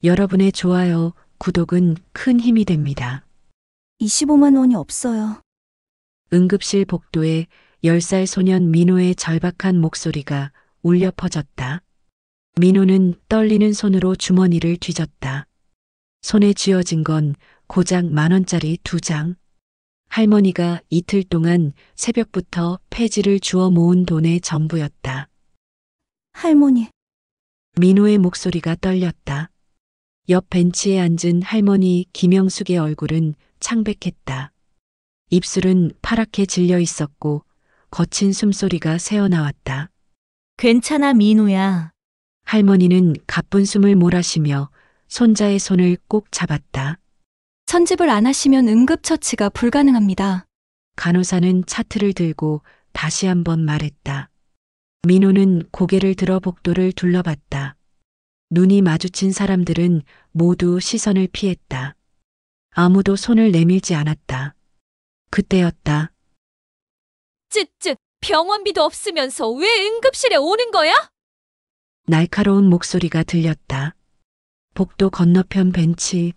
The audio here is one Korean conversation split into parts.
여러분의 좋아요, 구독은 큰 힘이 됩니다. 25만 원이 없어요. 응급실 복도에 10살 소년 민호의 절박한 목소리가 울려 퍼졌다. 민호는 떨리는 손으로 주머니를 뒤졌다. 손에 쥐어진 건 고작 10,000원짜리 2장. 할머니가 이틀 동안 새벽부터 폐지를 주워 모은 돈의 전부였다. 할머니, 민호의 목소리가 떨렸다. 옆 벤치에 앉은 할머니 김영숙의 얼굴은 창백했다. 입술은 파랗게 질려 있었고 거친 숨소리가 새어나왔다. 괜찮아, 민호야. 할머니는 가쁜 숨을 몰아쉬며 손자의 손을 꼭 잡았다. 선집을 안 하시면 응급처치가 불가능합니다. 간호사는 차트를 들고 다시 한번 말했다. 민호는 고개를 들어 복도를 둘러봤다. 눈이 마주친 사람들은 모두 시선을 피했다. 아무도 손을 내밀지 않았다. 그때였다. 쯧쯧, 병원비도 없으면서 왜 응급실에 오는 거야? 날카로운 목소리가 들렸다. 복도 건너편 벤치,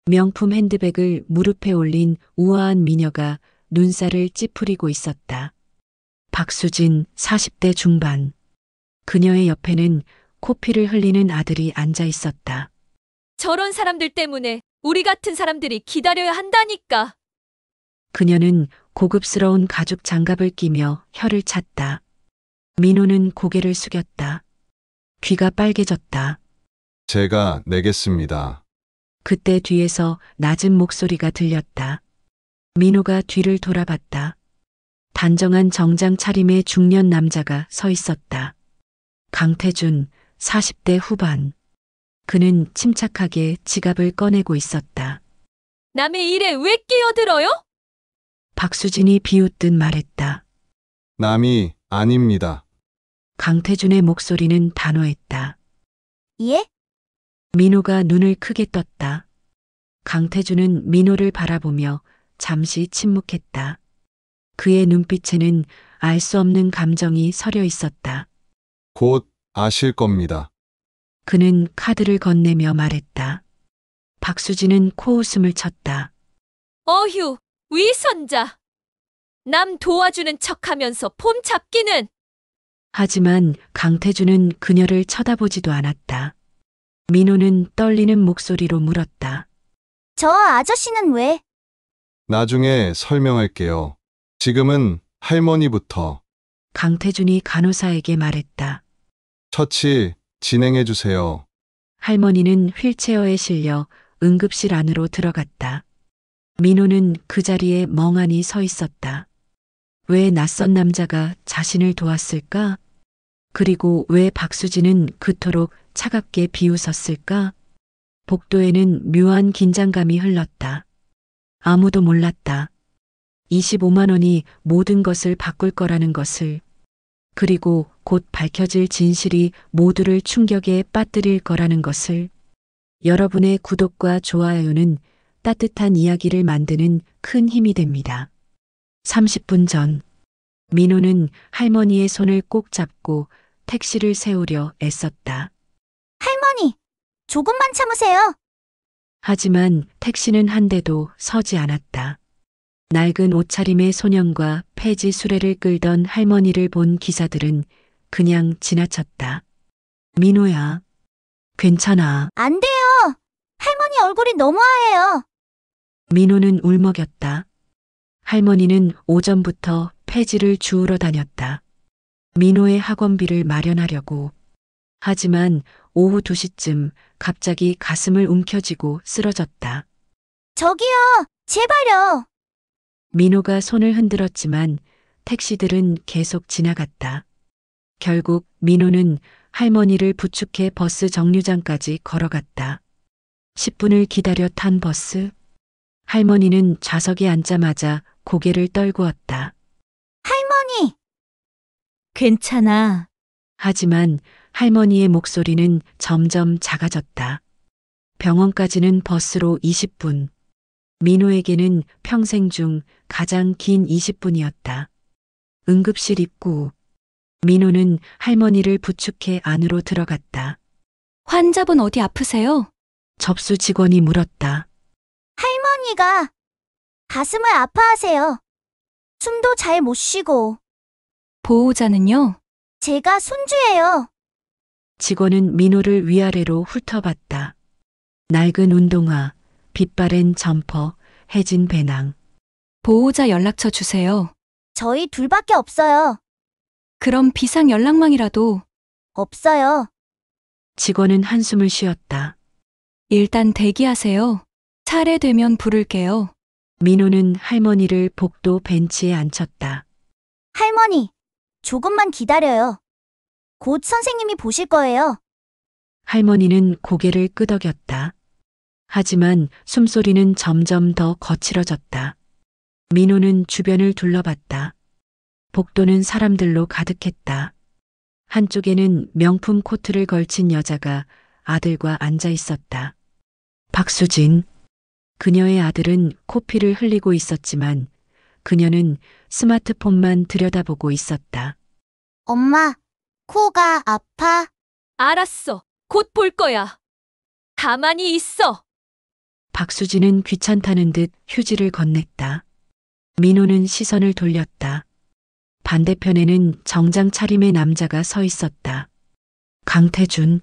명품 핸드백을 무릎에 올린 우아한 미녀가 눈살을 찌푸리고 있었다. 박수진 40대 중반. 그녀의 옆에는 코피를 흘리는 아들이 앉아 있었다. 저런 사람들 때문에 우리 같은 사람들이 기다려야 한다니까. 그녀는 고급스러운 가죽 장갑을 끼며 혀를 찼다. 민호는 고개를 숙였다. 귀가 빨개졌다. 제가 내겠습니다. 그때 뒤에서 낮은 목소리가 들렸다. 민호가 뒤를 돌아봤다. 단정한 정장 차림의 중년 남자가 서 있었다. 강태준, 40대 후반. 그는 침착하게 지갑을 꺼내고 있었다. 남의 일에 왜 끼어들어요? 박수진이 비웃듯 말했다. 남이 아닙니다. 강태준의 목소리는 단호했다. 예? 민호가 눈을 크게 떴다. 강태준은 민호를 바라보며 잠시 침묵했다. 그의 눈빛에는 알 수 없는 감정이 서려 있었다. 곧 아실 겁니다. 그는 카드를 건네며 말했다. 박수진은 코웃음을 쳤다. 어휴, 위선자. 남 도와주는 척하면서 폼 잡기는. 하지만 강태준은 그녀를 쳐다보지도 않았다. 민호는 떨리는 목소리로 물었다. 저 아저씨는 왜? 나중에 설명할게요. 지금은 할머니부터 강태준이 간호사에게 말했다. 처치 진행해 주세요. 할머니는 휠체어에 실려 응급실 안으로 들어갔다. 민호는 그 자리에 멍하니 서 있었다. 왜 낯선 남자가 자신을 도왔을까? 그리고 왜 박수진은 그토록 차갑게 비웃었을까? 복도에는 묘한 긴장감이 흘렀다. 아무도 몰랐다. 25만 원이 모든 것을 바꿀 거라는 것을, 그리고 곧 밝혀질 진실이 모두를 충격에 빠뜨릴 거라는 것을. 여러분의 구독과 좋아요는 따뜻한 이야기를 만드는 큰 힘이 됩니다. 30분 전, 민호는 할머니의 손을 꼭 잡고 택시를 세우려 애썼다. 할머니, 조금만 참으세요. 하지만 택시는 한 대도 서지 않았다. 낡은 옷차림의 소년과 폐지 수레를 끌던 할머니를 본 기사들은 그냥 지나쳤다. 민호야, 괜찮아. 안 돼요. 할머니 얼굴이 너무 하얘요. 민호는 울먹였다. 할머니는 오전부터 폐지를 주우러 다녔다. 민호의 학원비를 마련하려고. 하지만 오후 2시쯤 갑자기 가슴을 움켜쥐고 쓰러졌다. 저기요, 제발요. 민호가 손을 흔들었지만 택시들은 계속 지나갔다. 결국 민호는 할머니를 부축해 버스 정류장까지 걸어갔다. 10분을 기다려 탄 버스. 할머니는 좌석에 앉자마자 고개를 떨구었다. 할머니, 괜찮아. 하지만 할머니의 목소리는 점점 작아졌다. 병원까지는 버스로 20분. 민호에게는 평생 중 가장 긴 20분이었다. 응급실 입구. 민호는 할머니를 부축해 안으로 들어갔다. 환자분 어디 아프세요? 접수 직원이 물었다. 할머니가 가슴을 아파하세요. 숨도 잘 못 쉬고. 보호자는요? 제가 손주예요. 직원은 민호를 위아래로 훑어봤다. 낡은 운동화, 빛바랜 점퍼, 해진 배낭. 보호자 연락처 주세요. 저희 둘밖에 없어요. 그럼 비상 연락망이라도. 없어요. 직원은 한숨을 쉬었다. 일단 대기하세요. 차례되면 부를게요. 민호는 할머니를 복도 벤치에 앉혔다. 할머니, 조금만 기다려요. 곧 선생님이 보실 거예요. 할머니는 고개를 끄덕였다. 하지만 숨소리는 점점 더 거칠어졌다. 민호는 주변을 둘러봤다. 복도는 사람들로 가득했다. 한쪽에는 명품 코트를 걸친 여자가 아들과 앉아 있었다. 박수진. 그녀의 아들은 코피를 흘리고 있었지만 그녀는 스마트폰만 들여다보고 있었다. 엄마, 코가 아파? 알았어. 곧 볼 거야. 가만히 있어. 박수진은 귀찮다는 듯 휴지를 건넸다. 민호는 시선을 돌렸다. 반대편에는 정장 차림의 남자가 서 있었다. 강태준.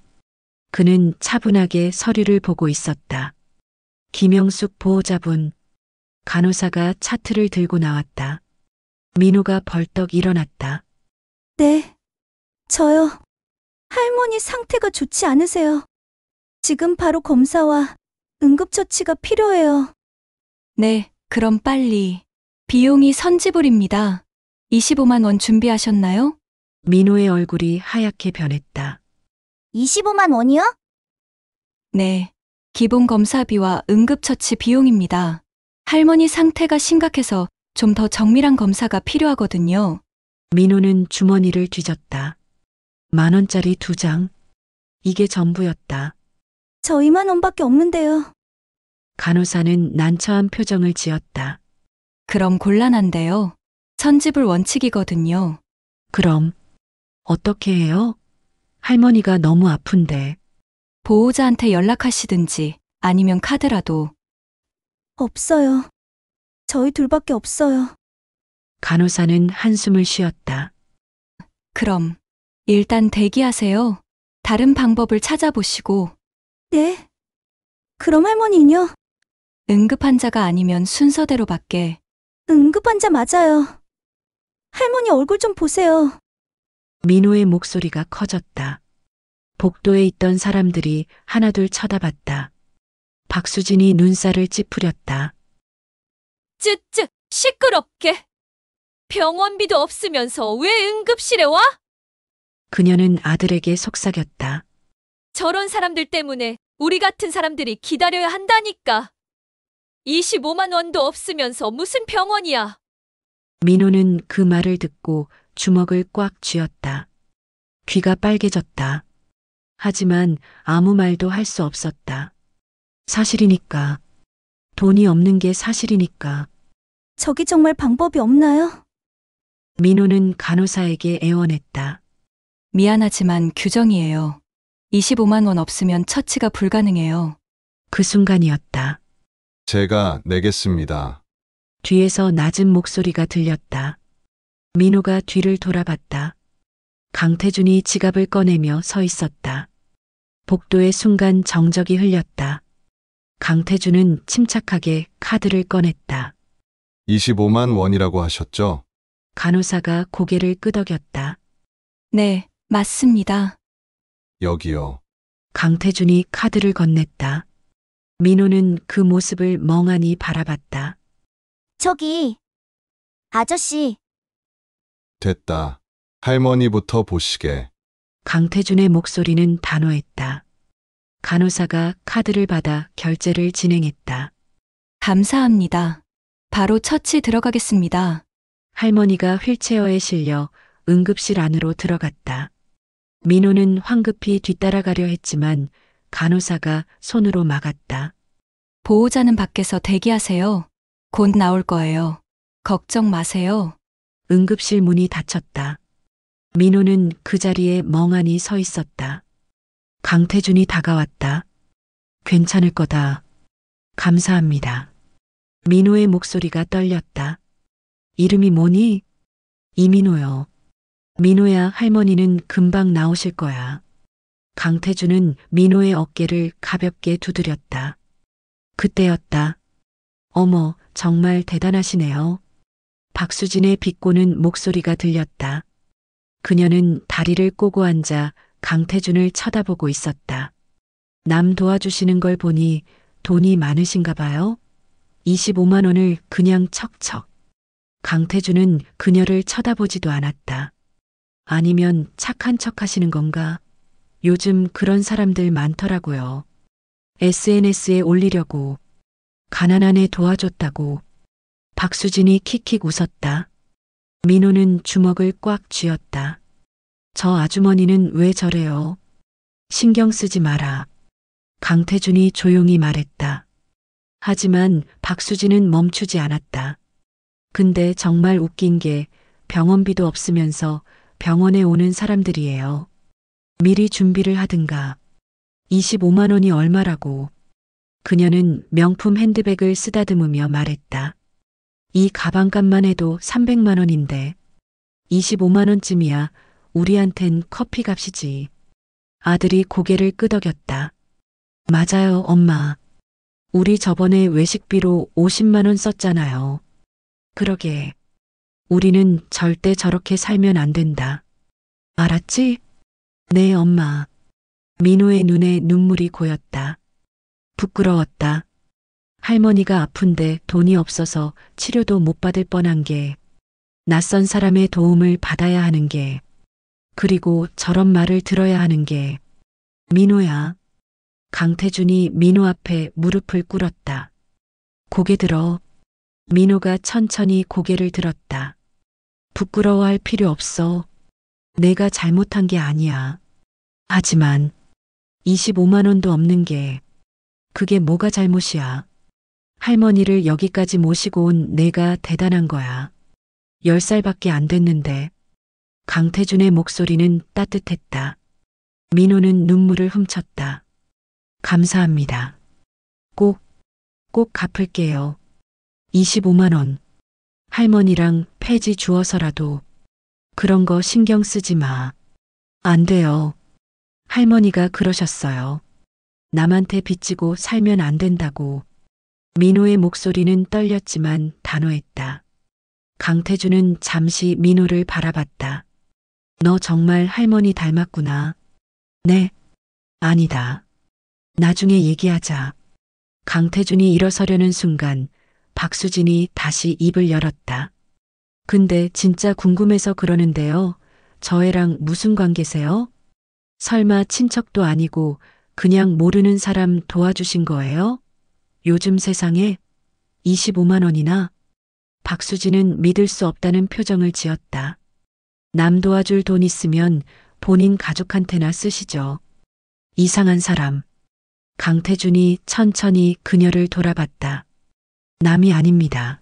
그는 차분하게 서류를 보고 있었다. 김영숙 보호자분. 간호사가 차트를 들고 나왔다. 민호가 벌떡 일어났다. 네, 저요. 할머니 상태가 좋지 않으세요. 지금 바로 검사와 응급처치가 필요해요. 네, 그럼 빨리. 비용이 선지불입니다. 25만 원 준비하셨나요? 민호의 얼굴이 하얗게 변했다. 25만 원이요? 네. 기본 검사비와 응급처치 비용입니다. 할머니 상태가 심각해서 좀 더 정밀한 검사가 필요하거든요. 민호는 주머니를 뒤졌다. 10,000원짜리 2장. 이게 전부였다. 저 2만 원밖에 없는데요. 간호사는 난처한 표정을 지었다. 그럼 곤란한데요. 선지불 원칙이거든요. 그럼 어떻게 해요? 할머니가 너무 아픈데. 보호자한테 연락하시든지 아니면 카드라도. 없어요. 저희 둘밖에 없어요. 간호사는 한숨을 쉬었다. 그럼 일단 대기하세요. 다른 방법을 찾아보시고. 네? 그럼 할머니는요? 응급 환자가 아니면 순서대로밖에. 응급환자 맞아요. 할머니 얼굴 좀 보세요. 민호의 목소리가 커졌다. 복도에 있던 사람들이 하나둘 쳐다봤다. 박수진이 눈살을 찌푸렸다. 쯔쯔, 시끄럽게. 병원비도 없으면서 왜 응급실에 와? 그녀는 아들에게 속삭였다. 저런 사람들 때문에 우리 같은 사람들이 기다려야 한다니까. 25만 원도 없으면서 무슨 병원이야. 민호는 그 말을 듣고 주먹을 꽉 쥐었다. 귀가 빨개졌다. 하지만 아무 말도 할 수 없었다. 사실이니까. 돈이 없는 게 사실이니까. 저기 정말 방법이 없나요? 민호는 간호사에게 애원했다. 미안하지만 규정이에요. 25만 원 없으면 처치가 불가능해요. 그 순간이었다. 제가 내겠습니다. 뒤에서 낮은 목소리가 들렸다. 민호가 뒤를 돌아봤다. 강태준이 지갑을 꺼내며 서 있었다. 복도에 순간 정적이 흘렸다. 강태준은 침착하게 카드를 꺼냈다. 25만 원이라고 하셨죠? 간호사가 고개를 끄덕였다. 네, 맞습니다. 여기요. 강태준이 카드를 건넸다. 민호는 그 모습을 멍하니 바라봤다. 저기, 아저씨, 됐다. 할머니부터 보시게. 강태준의 목소리는 단호했다. 간호사가 카드를 받아 결제를 진행했다. 감사합니다. 바로 처치 들어가겠습니다. 할머니가 휠체어에 실려 응급실 안으로 들어갔다. 민호는 황급히 뒤따라가려 했지만 간호사가 손으로 막았다. 보호자는 밖에서 대기하세요. 곧 나올 거예요. 걱정 마세요. 응급실 문이 닫혔다. 민호는 그 자리에 멍하니 서 있었다. 강태준이 다가왔다. 괜찮을 거다. 감사합니다. 민호의 목소리가 떨렸다. 이름이 뭐니? 이민호요. 민호야, 할머니는 금방 나오실 거야. 강태준은 민호의 어깨를 가볍게 두드렸다. 그때였다. 어머, 정말 대단하시네요. 박수진의 비꼬는 목소리가 들렸다. 그녀는 다리를 꼬고 앉아 강태준을 쳐다보고 있었다. 남 도와주시는 걸 보니 돈이 많으신가 봐요. 25만 원을 그냥 척척. 강태준은 그녀를 쳐다보지도 않았다. 아니면 착한 척 하시는 건가? 요즘 그런 사람들 많더라고요. SNS에 올리려고. 가난한 애 도와줬다고. 박수진이 킥킥 웃었다. 민호는 주먹을 꽉 쥐었다. 저 아주머니는 왜 저래요? 신경 쓰지 마라. 강태준이 조용히 말했다. 하지만 박수진은 멈추지 않았다. 근데 정말 웃긴 게 병원비도 없으면서 병원에 오는 사람들이에요. 미리 준비를 하든가. 25만 원이 얼마라고. 그녀는 명품 핸드백을 쓰다듬으며 말했다. 이 가방값만 해도 300만 원인데 25만 원쯤이야 우리한텐 커피 값이지. 아들이 고개를 끄덕였다. 맞아요, 엄마. 우리 저번에 외식비로 50만 원 썼잖아요. 그러게. 우리는 절대 저렇게 살면 안 된다. 알았지? 네, 엄마. 민호의 눈에 눈물이 고였다. 부끄러웠다. 할머니가 아픈데 돈이 없어서 치료도 못 받을 뻔한 게, 낯선 사람의 도움을 받아야 하는 게, 그리고 저런 말을 들어야 하는 게, 민호야. 강태준이 민호 앞에 무릎을 꿇었다. 고개 들어. 민호가 천천히 고개를 들었다. 부끄러워할 필요 없어. 내가 잘못한 게 아니야. 하지만 25만 원도 없는 게 그게 뭐가 잘못이야. 할머니를 여기까지 모시고 온 내가 대단한 거야. 10살밖에 안 됐는데. 강태준의 목소리는 따뜻했다. 민호는 눈물을 훔쳤다. 감사합니다. 꼭 갚을게요. 25만 원. 할머니랑 폐지 주어서라도. 그런 거 신경 쓰지 마. 안 돼요. 할머니가 그러셨어요. 남한테 빚지고 살면 안 된다고. 민호의 목소리는 떨렸지만 단호했다. 강태준은 잠시 민호를 바라봤다. 너 정말 할머니 닮았구나. 네. 아니다. 나중에 얘기하자. 강태준이 일어서려는 순간 박수진이 다시 입을 열었다. 근데 진짜 궁금해서 그러는데요. 저 애랑 무슨 관계세요? 설마 친척도 아니고 그냥 모르는 사람 도와주신 거예요? 요즘 세상에 25만 원이나? 박수진은 믿을 수 없다는 표정을 지었다. 남 도와줄 돈 있으면 본인 가족한테나 쓰시죠. 이상한 사람. 강태준이 천천히 그녀를 돌아봤다. 남이 아닙니다.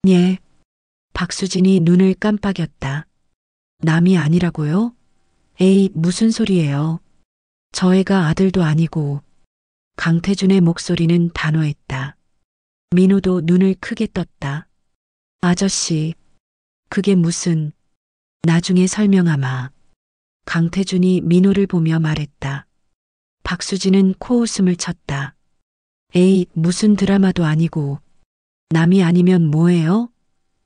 예. 박수진이 눈을 깜빡였다. 남이 아니라고요? 에이, 무슨 소리예요. 저 애가 아들도 아니고. 강태준의 목소리는 단호했다. 민호도 눈을 크게 떴다. 아저씨, 그게 무슨... 나중에 설명하마. 강태준이 민호를 보며 말했다. 박수진은 코웃음을 쳤다. 에이, 무슨 드라마도 아니고. 남이 아니면 뭐예요?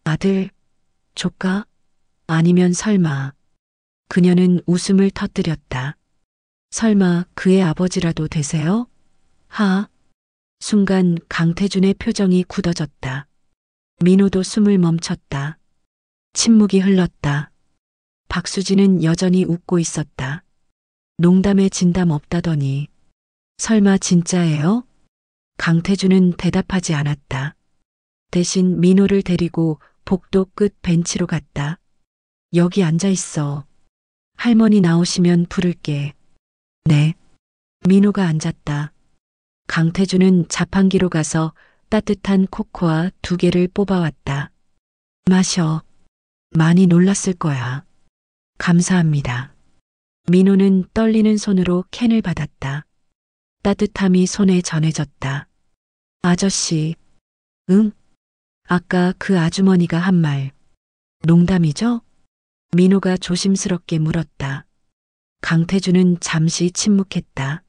아들? 조카? 아니면 설마. 그녀는 웃음을 터뜨렸다. 설마 그의 아버지라도 되세요? 하. 순간 강태준의 표정이 굳어졌다. 민호도 숨을 멈췄다. 침묵이 흘렀다. 박수진은 여전히 웃고 있었다. 농담에 진담 없다더니. 설마 진짜예요? 강태준은 대답하지 않았다. 대신 민호를 데리고 복도 끝 벤치로 갔다. 여기 앉아 있어. 할머니 나오시면 부를게. 네. 민호가 앉았다. 강태준은 자판기로 가서 따뜻한 코코아 2개를 뽑아왔다. 마셔. 많이 놀랐을 거야. 감사합니다. 민호는 떨리는 손으로 캔을 받았다. 따뜻함이 손에 전해졌다. 아저씨, 응? 아까 그 아주머니가 한 말, 농담이죠? 민호가 조심스럽게 물었다. 강태준은 잠시 침묵했다.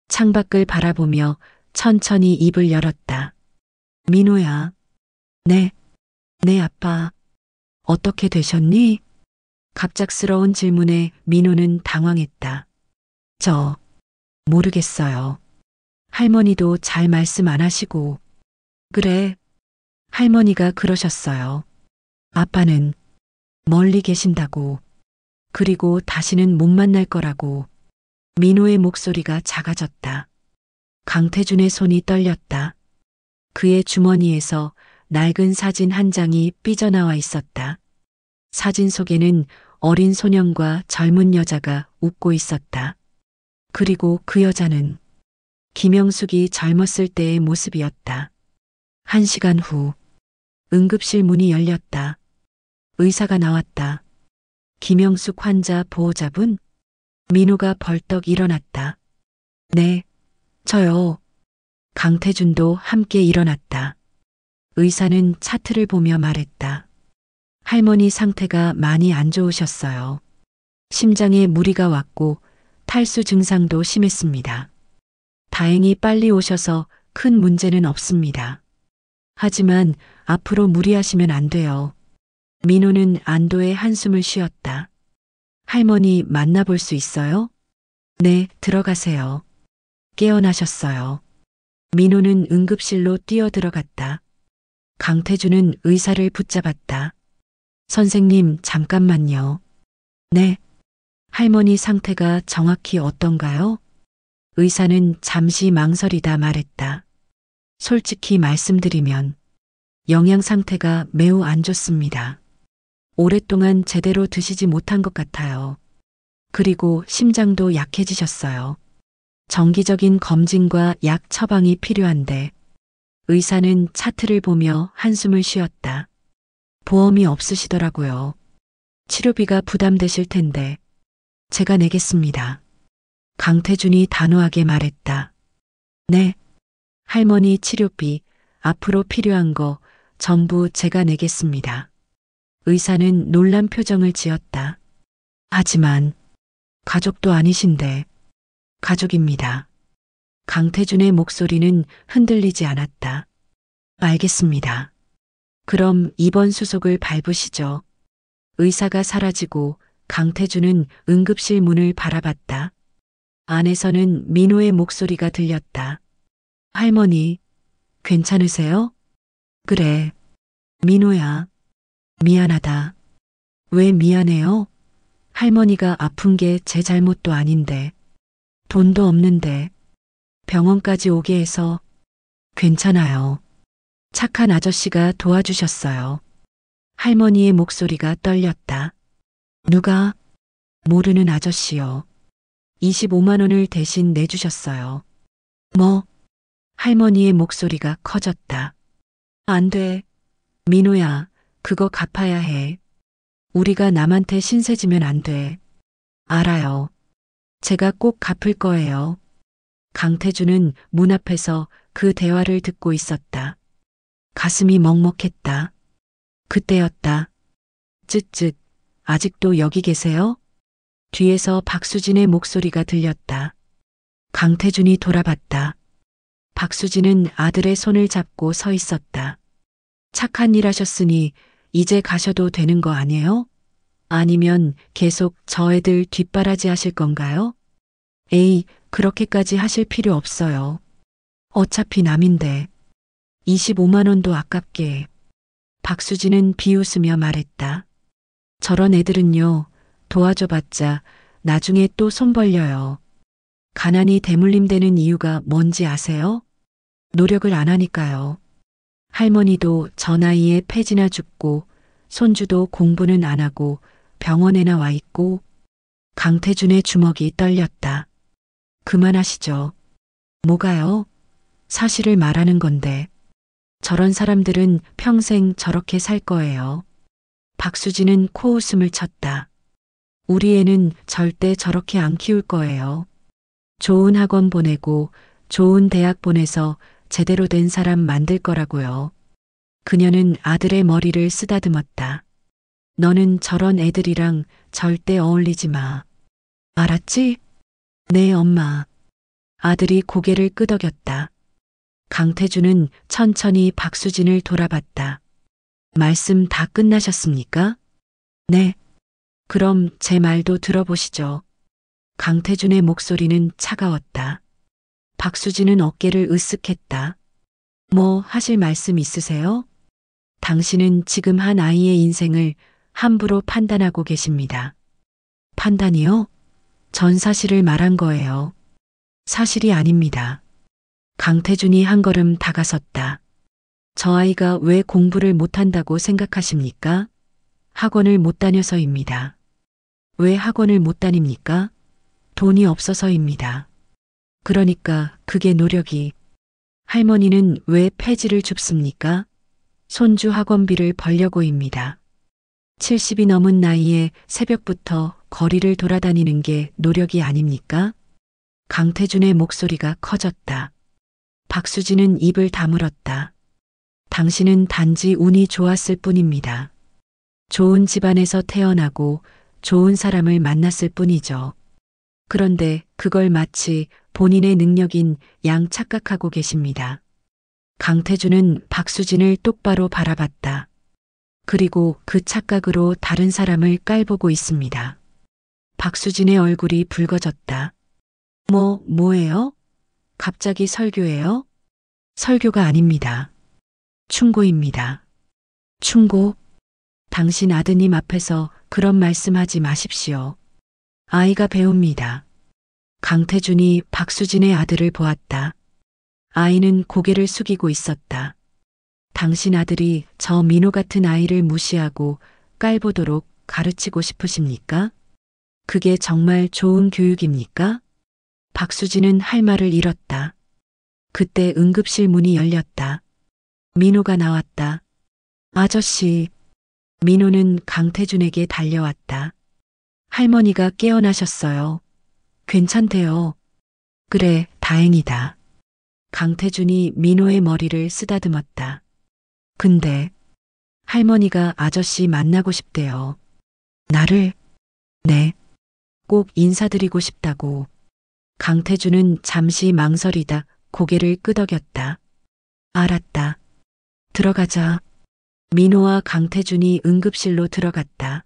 창밖을 바라보며 천천히 입을 열었다. 민호야. 네, 네 아빠. 어떻게 되셨니? 갑작스러운 질문에 민호는 당황했다. 저, 모르겠어요. 할머니도 잘 말씀 안 하시고. 그래, 할머니가 그러셨어요. 아빠는 멀리 계신다고. 그리고 다시는 못 만날 거라고. 민호의 목소리가 작아졌다. 강태준의 손이 떨렸다. 그의 주머니에서 낡은 사진 한 장이 삐져나와 있었다. 사진 속에는 어린 소년과 젊은 여자가 웃고 있었다. 그리고 그 여자는 김영숙이 젊었을 때의 모습이었다. 1시간 후 응급실 문이 열렸다. 의사가 나왔다. 김영숙 환자 보호자분? 민호가 벌떡 일어났다. 네, 저요. 강태준도 함께 일어났다. 의사는 차트를 보며 말했다. 할머니 상태가 많이 안 좋으셨어요. 심장에 무리가 왔고 탈수 증상도 심했습니다. 다행히 빨리 오셔서 큰 문제는 없습니다. 하지만 앞으로 무리하시면 안 돼요. 민호는 안도의 한숨을 쉬었다. 할머니 만나볼 수 있어요? 네, 들어가세요. 깨어나셨어요. 민호는 응급실로 뛰어들어갔다. 강태준은 의사를 붙잡았다. 선생님, 잠깐만요. 네. 할머니 상태가 정확히 어떤가요? 의사는 잠시 망설이다 말했다. 솔직히 말씀드리면 영양 상태가 매우 안 좋습니다. 오랫동안 제대로 드시지 못한 것 같아요. 그리고 심장도 약해지셨어요. 정기적인 검진과 약 처방이 필요한데 의사는 차트를 보며 한숨을 쉬었다. 보험이 없으시더라고요. 치료비가 부담되실 텐데 제가 내겠습니다. 강태준이 단호하게 말했다. 네. 할머니 치료비, 앞으로 필요한 거 전부 제가 내겠습니다. 의사는 놀란 표정을 지었다. 하지만 가족도 아니신데. 가족입니다. 강태준의 목소리는 흔들리지 않았다. 알겠습니다. 그럼 이번 수속을 밟으시죠. 의사가 사라지고 강태준은 응급실 문을 바라봤다. 안에서는 민호의 목소리가 들렸다. 할머니, 괜찮으세요? 그래. 민호야, 미안하다. 왜 미안해요? 할머니가 아픈 게 제 잘못도 아닌데. 돈도 없는데 병원까지 오게 해서. 괜찮아요. 착한 아저씨가 도와주셨어요. 할머니의 목소리가 떨렸다. 누가? 모르는 아저씨요. 25만 원을 대신 내주셨어요. 뭐? 할머니의 목소리가 커졌다. 안 돼. 민호야, 그거 갚아야 해. 우리가 남한테 신세지면 안 돼. 알아요. 제가 꼭 갚을 거예요. 강태준은 문 앞에서 그 대화를 듣고 있었다. 가슴이 먹먹했다. 그때였다. 쯧쯧, 아직도 여기 계세요? 뒤에서 박수진의 목소리가 들렸다. 강태준이 돌아봤다. 박수진은 아들의 손을 잡고 서 있었다. 착한 일 하셨으니 이제 가셔도 되는 거 아니에요? 아니면 계속 저 애들 뒷바라지 하실 건가요? 에이, 그렇게까지 하실 필요 없어요. 어차피 남인데. 25만 원도 아깝게. 박수진은 비웃으며 말했다. 저런 애들은요, 도와줘봤자 나중에 또 손 벌려요. 가난이 대물림되는 이유가 뭔지 아세요? 노력을 안 하니까요. 할머니도 저 나이에 폐지나 죽고 손주도 공부는 안 하고 병원에나 와 있고. 강태준의 주먹이 떨렸다. 그만하시죠. 뭐가요? 사실을 말하는 건데. 저런 사람들은 평생 저렇게 살 거예요. 박수진은 코웃음을 쳤다. 우리 애는 절대 저렇게 안 키울 거예요. 좋은 학원 보내고 좋은 대학 보내서 제대로 된 사람 만들 거라고요. 그녀는 아들의 머리를 쓰다듬었다. 너는 저런 애들이랑 절대 어울리지 마. 알았지? 네, 엄마. 아들이 고개를 끄덕였다. 강태준은 천천히 박수진을 돌아봤다. 말씀 다 끝나셨습니까? 네. 그럼 제 말도 들어보시죠. 강태준의 목소리는 차가웠다. 박수진은 어깨를 으쓱했다. 뭐 하실 말씀 있으세요? 당신은 지금 한 아이의 인생을 함부로 판단하고 계십니다. 판단이요? 전 사실을 말한 거예요. 사실이 아닙니다. 강태준이 한 걸음 다가섰다. 저 아이가 왜 공부를 못한다고 생각하십니까? 학원을 못 다녀서입니다. 왜 학원을 못 다닙니까? 돈이 없어서입니다. 그러니까 그게 노력이. 할머니는 왜 폐지를 줍습니까? 손주 학원비를 벌려고입니다. 70이 넘은 나이에 새벽부터 거리를 돌아다니는 게 노력이 아닙니까? 강태준의 목소리가 커졌다. 박수진은 입을 다물었다. 당신은 단지 운이 좋았을 뿐입니다. 좋은 집안에서 태어나고 좋은 사람을 만났을 뿐이죠. 그런데 그걸 마치 본인의 능력인 양 착각하고 계십니다. 강태준은 박수진을 똑바로 바라봤다. 그리고 그 착각으로 다른 사람을 깔보고 있습니다. 박수진의 얼굴이 붉어졌다. 뭐예요? 갑자기 설교예요? 설교가 아닙니다. 충고입니다. 충고? 당신 아드님 앞에서 그런 말씀하지 마십시오. 아이가 배웁니다. 강태준이 박수진의 아들을 보았다. 아이는 고개를 숙이고 있었다. 당신 아들이 저 민호 같은 아이를 무시하고 깔보도록 가르치고 싶으십니까? 그게 정말 좋은 교육입니까? 박수진은 할 말을 잃었다. 그때 응급실 문이 열렸다. 민호가 나왔다. 아저씨. 민호는 강태준에게 달려왔다. 할머니가 깨어나셨어요. 괜찮대요. 그래, 다행이다. 강태준이 민호의 머리를 쓰다듬었다. 근데 할머니가 아저씨 만나고 싶대요. 나를? 네. 꼭 인사드리고 싶다고. 강태준은 잠시 망설이다 고개를 끄덕였다. 알았다. 들어가자. 민호와 강태준이 응급실로 들어갔다.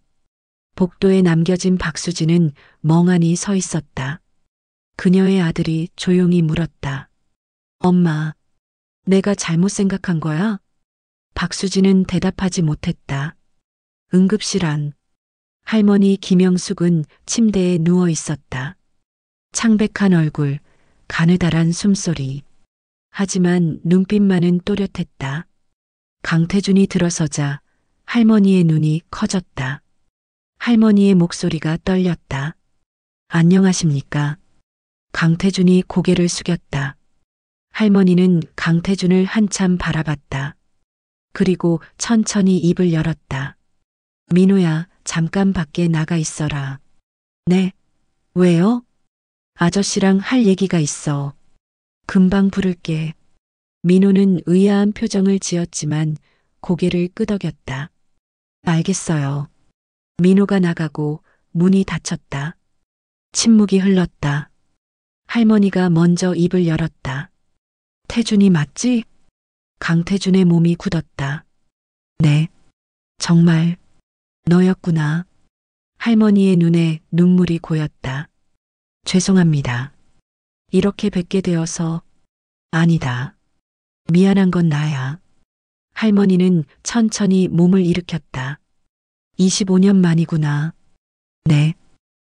복도에 남겨진 박수진은 멍하니 서 있었다. 그녀의 아들이 조용히 물었다. 엄마, 내가 잘못 생각한 거야? 박수진은 대답하지 못했다. 응급실 안. 할머니 김영숙은 침대에 누워 있었다. 창백한 얼굴, 가느다란 숨소리. 하지만 눈빛만은 또렷했다. 강태준이 들어서자 할머니의 눈이 커졌다. 할머니의 목소리가 떨렸다. 안녕하십니까? 강태준이 고개를 숙였다. 할머니는 강태준을 한참 바라봤다. 그리고 천천히 입을 열었다. 민호야, 잠깐 밖에 나가 있어라. 네. 왜요? 아저씨랑 할 얘기가 있어. 금방 부를게. 민호는 의아한 표정을 지었지만 고개를 끄덕였다. 알겠어요. 민호가 나가고 문이 닫혔다. 침묵이 흘렀다. 할머니가 먼저 입을 열었다. 태준이 맞지? 강태준의 몸이 굳었다. 네. 정말 너였구나. 할머니의 눈에 눈물이 고였다. 죄송합니다. 이렇게 뵙게 되어서. 아니다. 미안한 건 나야. 할머니는 천천히 몸을 일으켰다. 25년 만이구나. 네.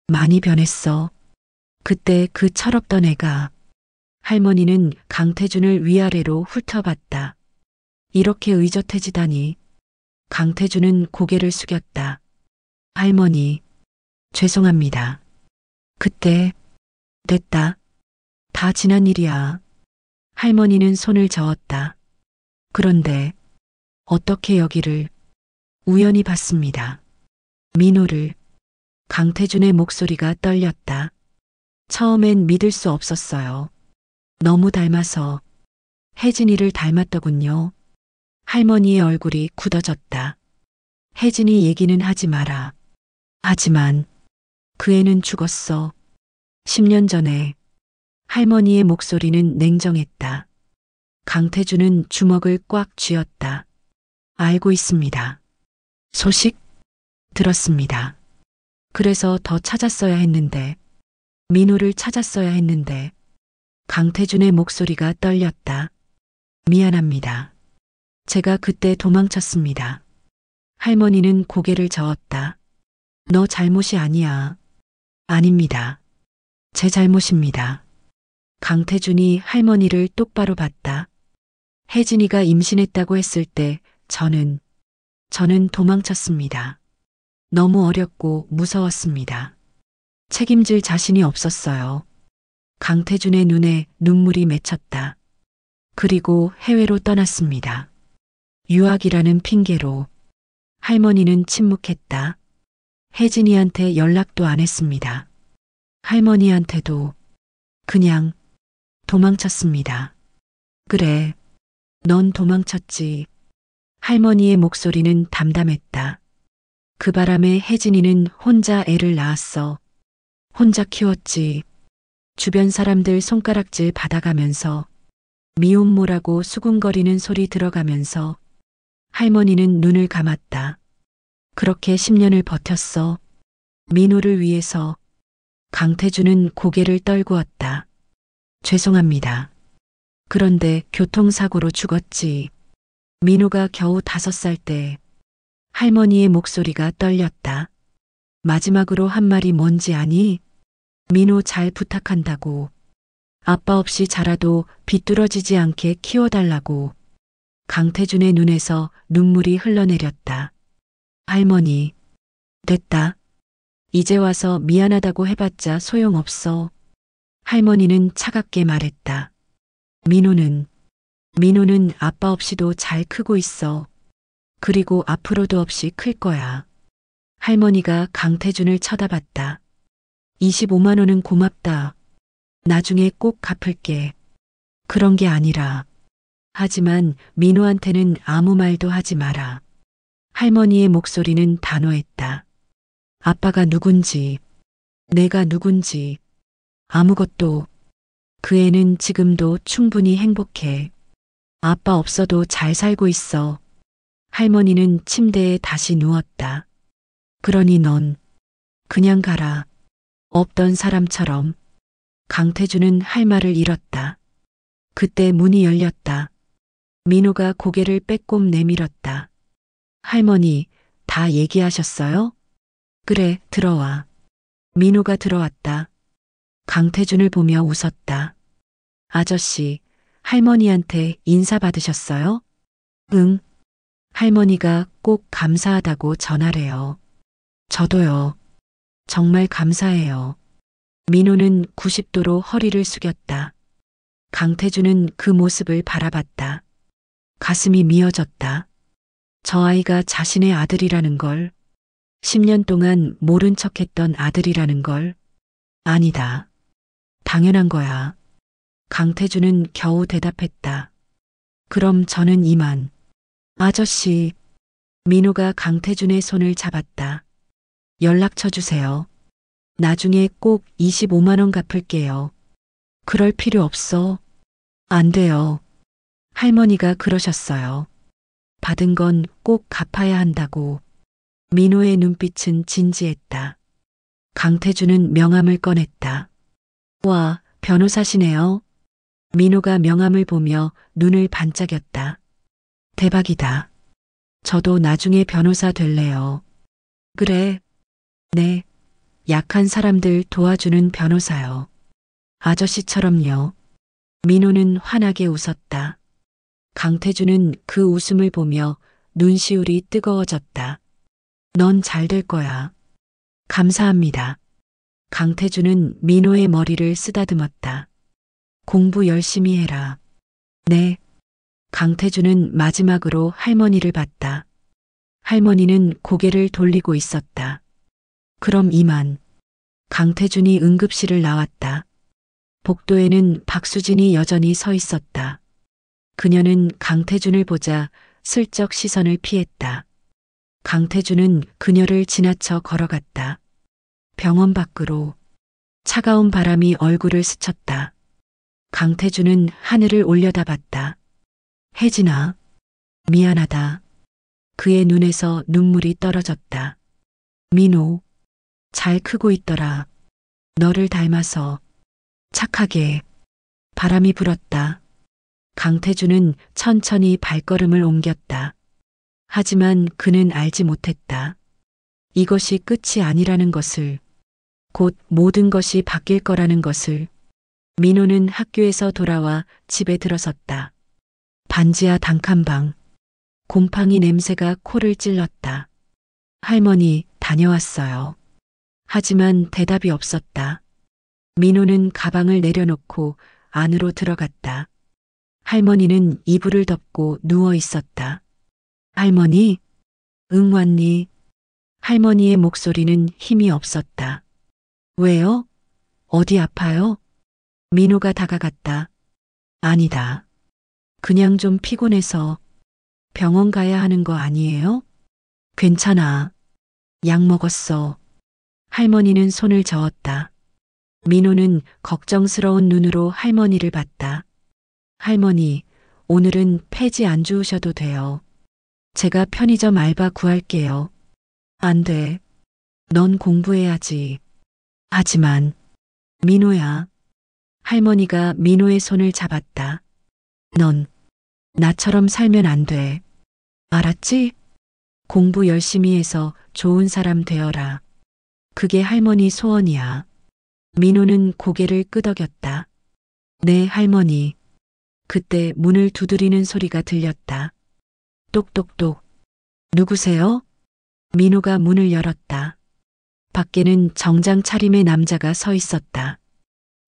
많이 변했어. 그때 그 철없던 애가. 할머니는 강태준을 위아래로 훑어봤다. 이렇게 의젓해지다니. 강태준은 고개를 숙였다. 할머니, 죄송합니다. 그때, 됐다. 다 지난 일이야. 할머니는 손을 저었다. 그런데, 어떻게 여기를, 우연히 봤습니다. 민호를. 강태준의 목소리가 떨렸다. 처음엔 믿을 수 없었어요. 너무 닮아서 혜진이를 닮았더군요. 할머니의 얼굴이 굳어졌다. 혜진이 얘기는 하지 마라. 하지만 그 애는 죽었어. 10년 전에. 할머니의 목소리는 냉정했다. 강태준은 주먹을 꽉 쥐었다. 알고 있습니다. 소식 들었습니다. 그래서 더 찾았어야 했는데, 민호를 찾았어야 했는데, 강태준의 목소리가 떨렸다. 미안합니다. 제가 그때 도망쳤습니다. 할머니는 고개를 저었다. 너 잘못이 아니야. 아닙니다. 제 잘못입니다. 강태준이 할머니를 똑바로 봤다. 혜진이가 임신했다고 했을 때 저는 도망쳤습니다. 너무 어렵고 무서웠습니다. 책임질 자신이 없었어요. 강태준의 눈에 눈물이 맺혔다. 그리고 해외로 떠났습니다. 유학이라는 핑계로. 할머니는 침묵했다. 혜진이한테 연락도 안 했습니다. 할머니한테도 그냥 도망쳤습니다. 그래, 넌 도망쳤지. 할머니의 목소리는 담담했다. 그 바람에 혜진이는 혼자 애를 낳았어. 혼자 키웠지. 주변 사람들 손가락질 받아가면서 미혼모라고 수군거리는 소리 들어가면서 할머니는 눈을 감았다. 그렇게 10년을 버텼어. 민호를 위해서. 강태준은 고개를 떨구었다. 죄송합니다. 그런데 교통사고로 죽었지. 민호가 겨우 5살 때. 할머니의 목소리가 떨렸다. 마지막으로 한 말이 뭔지 아니? 민호 잘 부탁한다고. 아빠 없이 자라도 비뚤어지지 않게 키워달라고. 강태준의 눈에서 눈물이 흘러내렸다. 할머니, 됐다. 이제 와서 미안하다고 해봤자 소용없어. 할머니는 차갑게 말했다. 민호는 아빠 없이도 잘 크고 있어. 그리고 앞으로도 없이 클 거야. 할머니가 강태준을 쳐다봤다. 25만 원은 고맙다. 나중에 꼭 갚을게. 그런 게 아니라. 하지만 민호한테는 아무 말도 하지 마라. 할머니의 목소리는 단호했다. 아빠가 누군지, 내가 누군지, 아무것도. 그 애는 지금도 충분히 행복해. 아빠 없어도 잘 살고 있어. 할머니는 침대에 다시 누웠다. 그러니 넌 그냥 가라. 없던 사람처럼. 강태준은 할 말을 잃었다. 그때 문이 열렸다. 민호가 고개를 빼꼼 내밀었다. 할머니, 다 얘기하셨어요? 그래, 들어와. 민호가 들어왔다. 강태준을 보며 웃었다. 아저씨, 할머니한테 인사 받으셨어요? 응. 할머니가 꼭 감사하다고 전하래요. 저도요. 정말 감사해요. 민호는 90도로 허리를 숙였다. 강태준은 그 모습을 바라봤다. 가슴이 미어졌다. 저 아이가 자신의 아들이라는 걸, 10년 동안 모른 척했던 아들이라는 걸, 아니다. 당연한 거야. 강태준은 겨우 대답했다. 그럼 저는 이만. 아저씨. 민호가 강태준의 손을 잡았다. 연락처 주세요. 나중에 꼭 25만 원 갚을게요. 그럴 필요 없어. 안 돼요. 할머니가 그러셨어요. 받은 건 꼭 갚아야 한다고. 민호의 눈빛은 진지했다. 강태준은 명함을 꺼냈다. 와, 변호사시네요. 민호가 명함을 보며 눈을 반짝였다. 대박이다. 저도 나중에 변호사 될래요. 그래. 네. 약한 사람들 도와주는 변호사요. 아저씨처럼요. 민호는 환하게 웃었다. 강태준은 그 웃음을 보며 눈시울이 뜨거워졌다. 넌 잘 될 거야. 감사합니다. 강태준은 민호의 머리를 쓰다듬었다. 공부 열심히 해라. 네. 강태준은 마지막으로 할머니를 봤다. 할머니는 고개를 돌리고 있었다. 그럼 이만. 강태준이 응급실을 나왔다. 복도에는 박수진이 여전히 서 있었다. 그녀는 강태준을 보자 슬쩍 시선을 피했다. 강태준은 그녀를 지나쳐 걸어갔다. 병원 밖으로 차가운 바람이 얼굴을 스쳤다. 강태준은 하늘을 올려다봤다. 혜진아, 미안하다. 그의 눈에서 눈물이 떨어졌다. 민호, 잘 크고 있더라. 너를 닮아서 착하게. 바람이 불었다. 강태준은 천천히 발걸음을 옮겼다. 하지만 그는 알지 못했다. 이것이 끝이 아니라는 것을, 곧 모든 것이 바뀔 거라는 것을. 민호는 학교에서 돌아와 집에 들어섰다. 반지하 단칸방. 곰팡이 냄새가 코를 찔렀다. 할머니, 다녀왔어요. 하지만 대답이 없었다. 민호는 가방을 내려놓고 안으로 들어갔다. 할머니는 이불을 덮고 누워 있었다. 할머니? 응, 왔니? 할머니의 목소리는 힘이 없었다. 왜요? 어디 아파요? 민호가 다가갔다. 아니다. 그냥 좀 피곤해서. 병원 가야 하는 거 아니에요? 괜찮아. 약 먹었어. 할머니는 손을 저었다. 민호는 걱정스러운 눈으로 할머니를 봤다. 할머니, 오늘은 폐지 안 주우셔도 돼요. 제가 편의점 알바 구할게요. 안 돼. 넌 공부해야지. 하지만, 민호야. 할머니가 민호의 손을 잡았다. 넌 나처럼 살면 안 돼. 알았지? 공부 열심히 해서 좋은 사람 되어라. 그게 할머니 소원이야. 민호는 고개를 끄덕였다. 네, 할머니. 그때 문을 두드리는 소리가 들렸다. 똑똑똑. 누구세요? 민호가 문을 열었다. 밖에는 정장 차림의 남자가 서 있었다.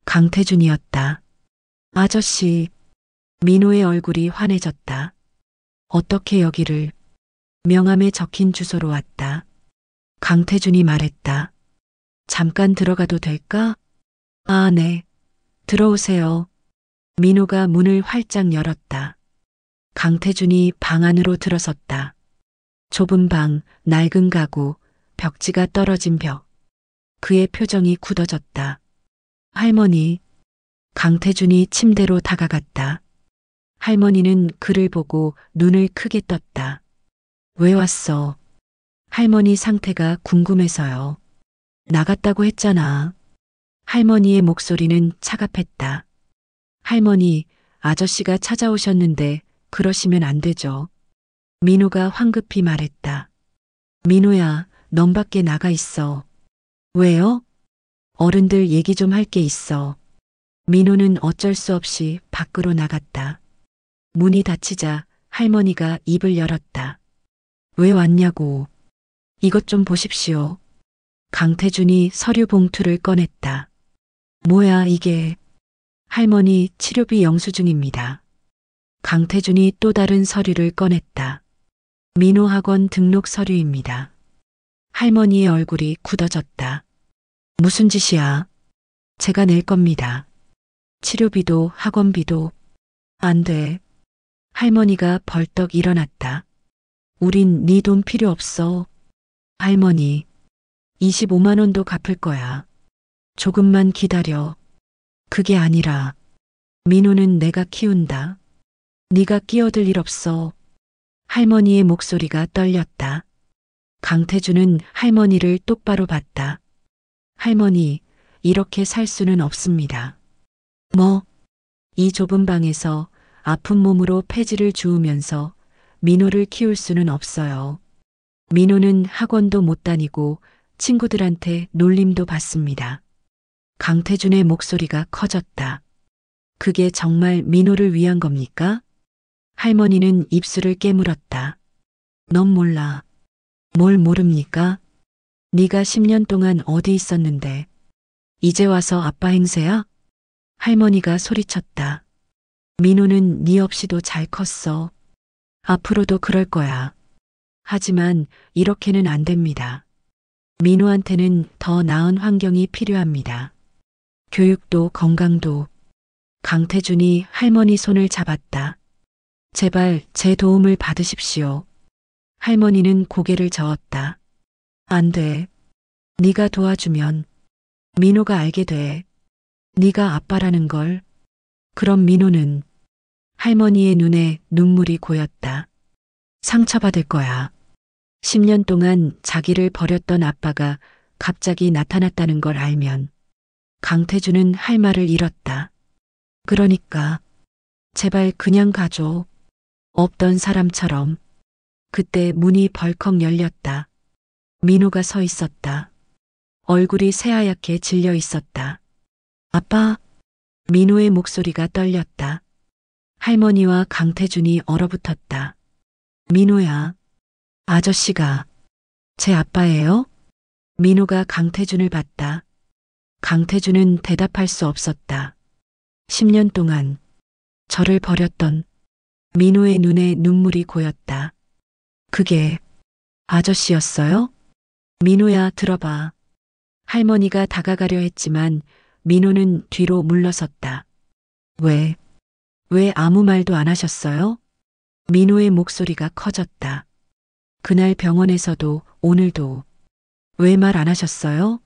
강태준이었다. 아저씨. 민호의 얼굴이 환해졌다. 어떻게 여기를? 명함에 적힌 주소로 왔다. 강태준이 말했다. 잠깐 들어가도 될까? 아, 네. 들어오세요. 민호가 문을 활짝 열었다. 강태준이 방 안으로 들어섰다. 좁은 방, 낡은 가구, 벽지가 떨어진 벽. 그의 표정이 굳어졌다. 할머니. 강태준이 침대로 다가갔다. 할머니는 그를 보고 눈을 크게 떴다. 왜 왔어? 할머니 상태가 궁금해서요. 나갔다고 했잖아. 할머니의 목소리는 차갑했다. 할머니, 아저씨가 찾아오셨는데 그러시면 안 되죠. 민호가 황급히 말했다. 민호야, 넌 밖에 나가 있어. 왜요? 어른들 얘기 좀 할 게 있어. 민호는 어쩔 수 없이 밖으로 나갔다. 문이 닫히자 할머니가 입을 열었다. 왜 왔냐고. 이것 좀 보십시오. 강태준이 서류 봉투를 꺼냈다. 뭐야 이게. 할머니 치료비 영수증입니다. 강태준이 또 다른 서류를 꺼냈다. 민호학원 등록 서류입니다. 할머니의 얼굴이 굳어졌다. 무슨 짓이야? 제가 낼 겁니다. 치료비도 학원비도. 안 돼. 할머니가 벌떡 일어났다. 우린 네 돈 필요 없어. 할머니, 25만 원도 갚을 거야. 조금만 기다려. 그게 아니라 민호는 내가 키운다. 네가 끼어들 일 없어. 할머니의 목소리가 떨렸다. 강태준은 할머니를 똑바로 봤다. 할머니, 이렇게 살 수는 없습니다. 뭐? 이 좁은 방에서 아픈 몸으로 폐지를 주우면서 민호를 키울 수는 없어요. 민호는 학원도 못 다니고 친구들한테 놀림도 받습니다. 강태준의 목소리가 커졌다. 그게 정말 민호를 위한 겁니까? 할머니는 입술을 깨물었다. 넌 몰라. 뭘 모릅니까? 네가 10년 동안 어디 있었는데 이제 와서 아빠 행세야? 할머니가 소리쳤다. 민호는 네 없이도 잘 컸어. 앞으로도 그럴 거야. 하지만 이렇게는 안 됩니다. 민호한테는 더 나은 환경이 필요합니다. 교육도 건강도. 강태준이 할머니 손을 잡았다. 제발 제 도움을 받으십시오. 할머니는 고개를 저었다. 안 돼. 네가 도와주면 민호가 알게 돼. 네가 아빠라는 걸. 그럼 민호는. 할머니의 눈에 눈물이 고였다. 상처받을 거야. 10년 동안 자기를 버렸던 아빠가 갑자기 나타났다는 걸 알면 강태준은 할 말을 잃었다. 그러니까 제발 그냥 가줘. 없던 사람처럼. 그때 문이 벌컥 열렸다. 민호가 서 있었다. 얼굴이 새하얗게 질려 있었다. 아빠. 민호의 목소리가 떨렸다. 할머니와 강태준이 얼어붙었다. 민호야. 아저씨가 제 아빠예요? 민호가 강태준을 봤다. 강태준은 대답할 수 없었다. 10년 동안 저를 버렸던. 민호의 눈에 눈물이 고였다. 그게 아저씨였어요? 민호야, 들어봐. 할머니가 다가가려 했지만 민호는 뒤로 물러섰다. 왜 아무 말도 안 하셨어요? 민호의 목소리가 커졌다. 그날 병원에서도 오늘도. 왜 말 안 하셨어요?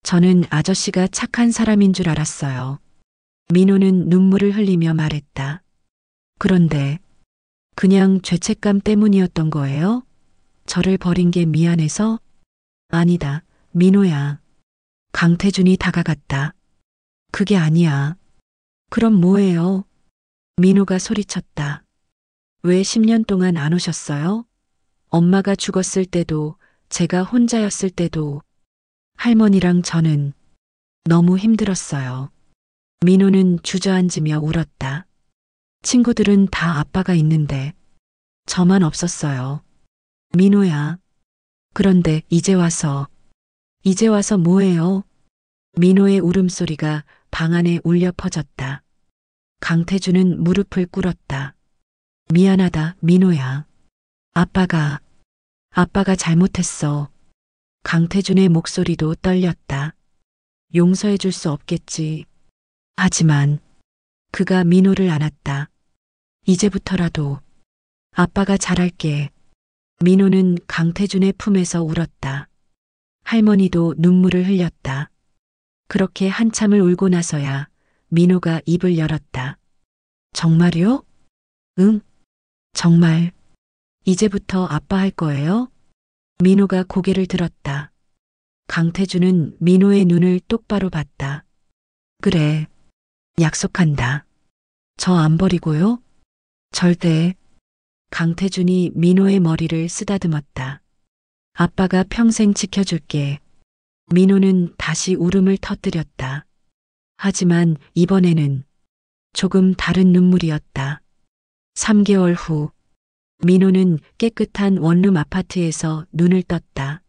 저는 아저씨가 착한 사람인 줄 알았어요. 민호는 눈물을 흘리며 말했다. 그런데 그냥 죄책감 때문이었던 거예요? 저를 버린 게 미안해서? 아니다, 민호야. 강태준이 다가갔다. 그게 아니야. 그럼 뭐예요? 민호가 소리쳤다. 왜 10년 동안 안 오셨어요? 엄마가 죽었을 때도, 제가 혼자였을 때도, 할머니랑 저는 너무 힘들었어요. 민호는 주저앉으며 울었다. 친구들은 다 아빠가 있는데 저만 없었어요. 민호야. 그런데 이제 와서 뭐예요? 민호의 울음소리가 방 안에 울려 퍼졌다. 강태준은 무릎을 꿇었다. 미안하다, 민호야. 아빠가 잘못했어. 강태준의 목소리도 떨렸다. 용서해 줄 수 없겠지. 하지만 그가 민호를 안았다. 이제부터라도 아빠가 잘할게. 민호는 강태준의 품에서 울었다. 할머니도 눈물을 흘렸다. 그렇게 한참을 울고 나서야 민호가 입을 열었다. 정말요? 응, 정말. 이제부터 아빠 할 거예요? 민호가 고개를 들었다. 강태준은 민호의 눈을 똑바로 봤다. 그래, 약속한다. 저 안 버리고요? 절대. 강태준이 민호의 머리를 쓰다듬었다. 아빠가 평생 지켜줄게. 민호는 다시 울음을 터뜨렸다. 하지만 이번에는 조금 다른 눈물이었다. 3개월 후, 민호는 깨끗한 원룸 아파트에서 눈을 떴다.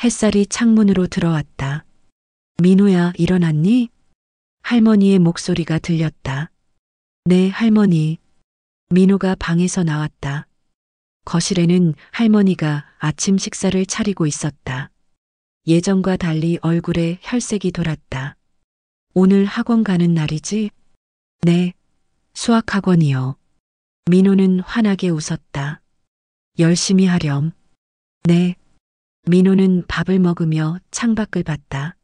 햇살이 창문으로 들어왔다. 민호야, 일어났니? 할머니의 목소리가 들렸다. 네, 할머니. 민호가 방에서 나왔다. 거실에는 할머니가 아침 식사를 차리고 있었다. 예전과 달리 얼굴에 혈색이 돌았다. 오늘 학원 가는 날이지? 네, 수학학원이요. 민호는 환하게 웃었다. 열심히 하렴. 네. 민호는 밥을 먹으며 창밖을 봤다.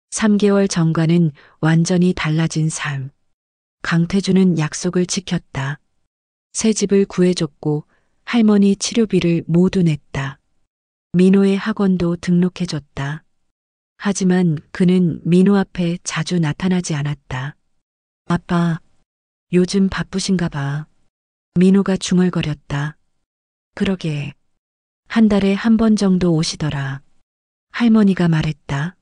3개월 전과는 완전히 달라진 삶. 강태준은 약속을 지켰다. 새 집을 구해줬고 할머니 치료비를 모두 냈다. 민호의 학원도 등록해줬다. 하지만 그는 민호 앞에 자주 나타나지 않았다. 아빠, 요즘 바쁘신가 봐. 민호가 중얼거렸다. 그러게. 한 달에 한 번 정도 오시더라. 할머니가 말했다.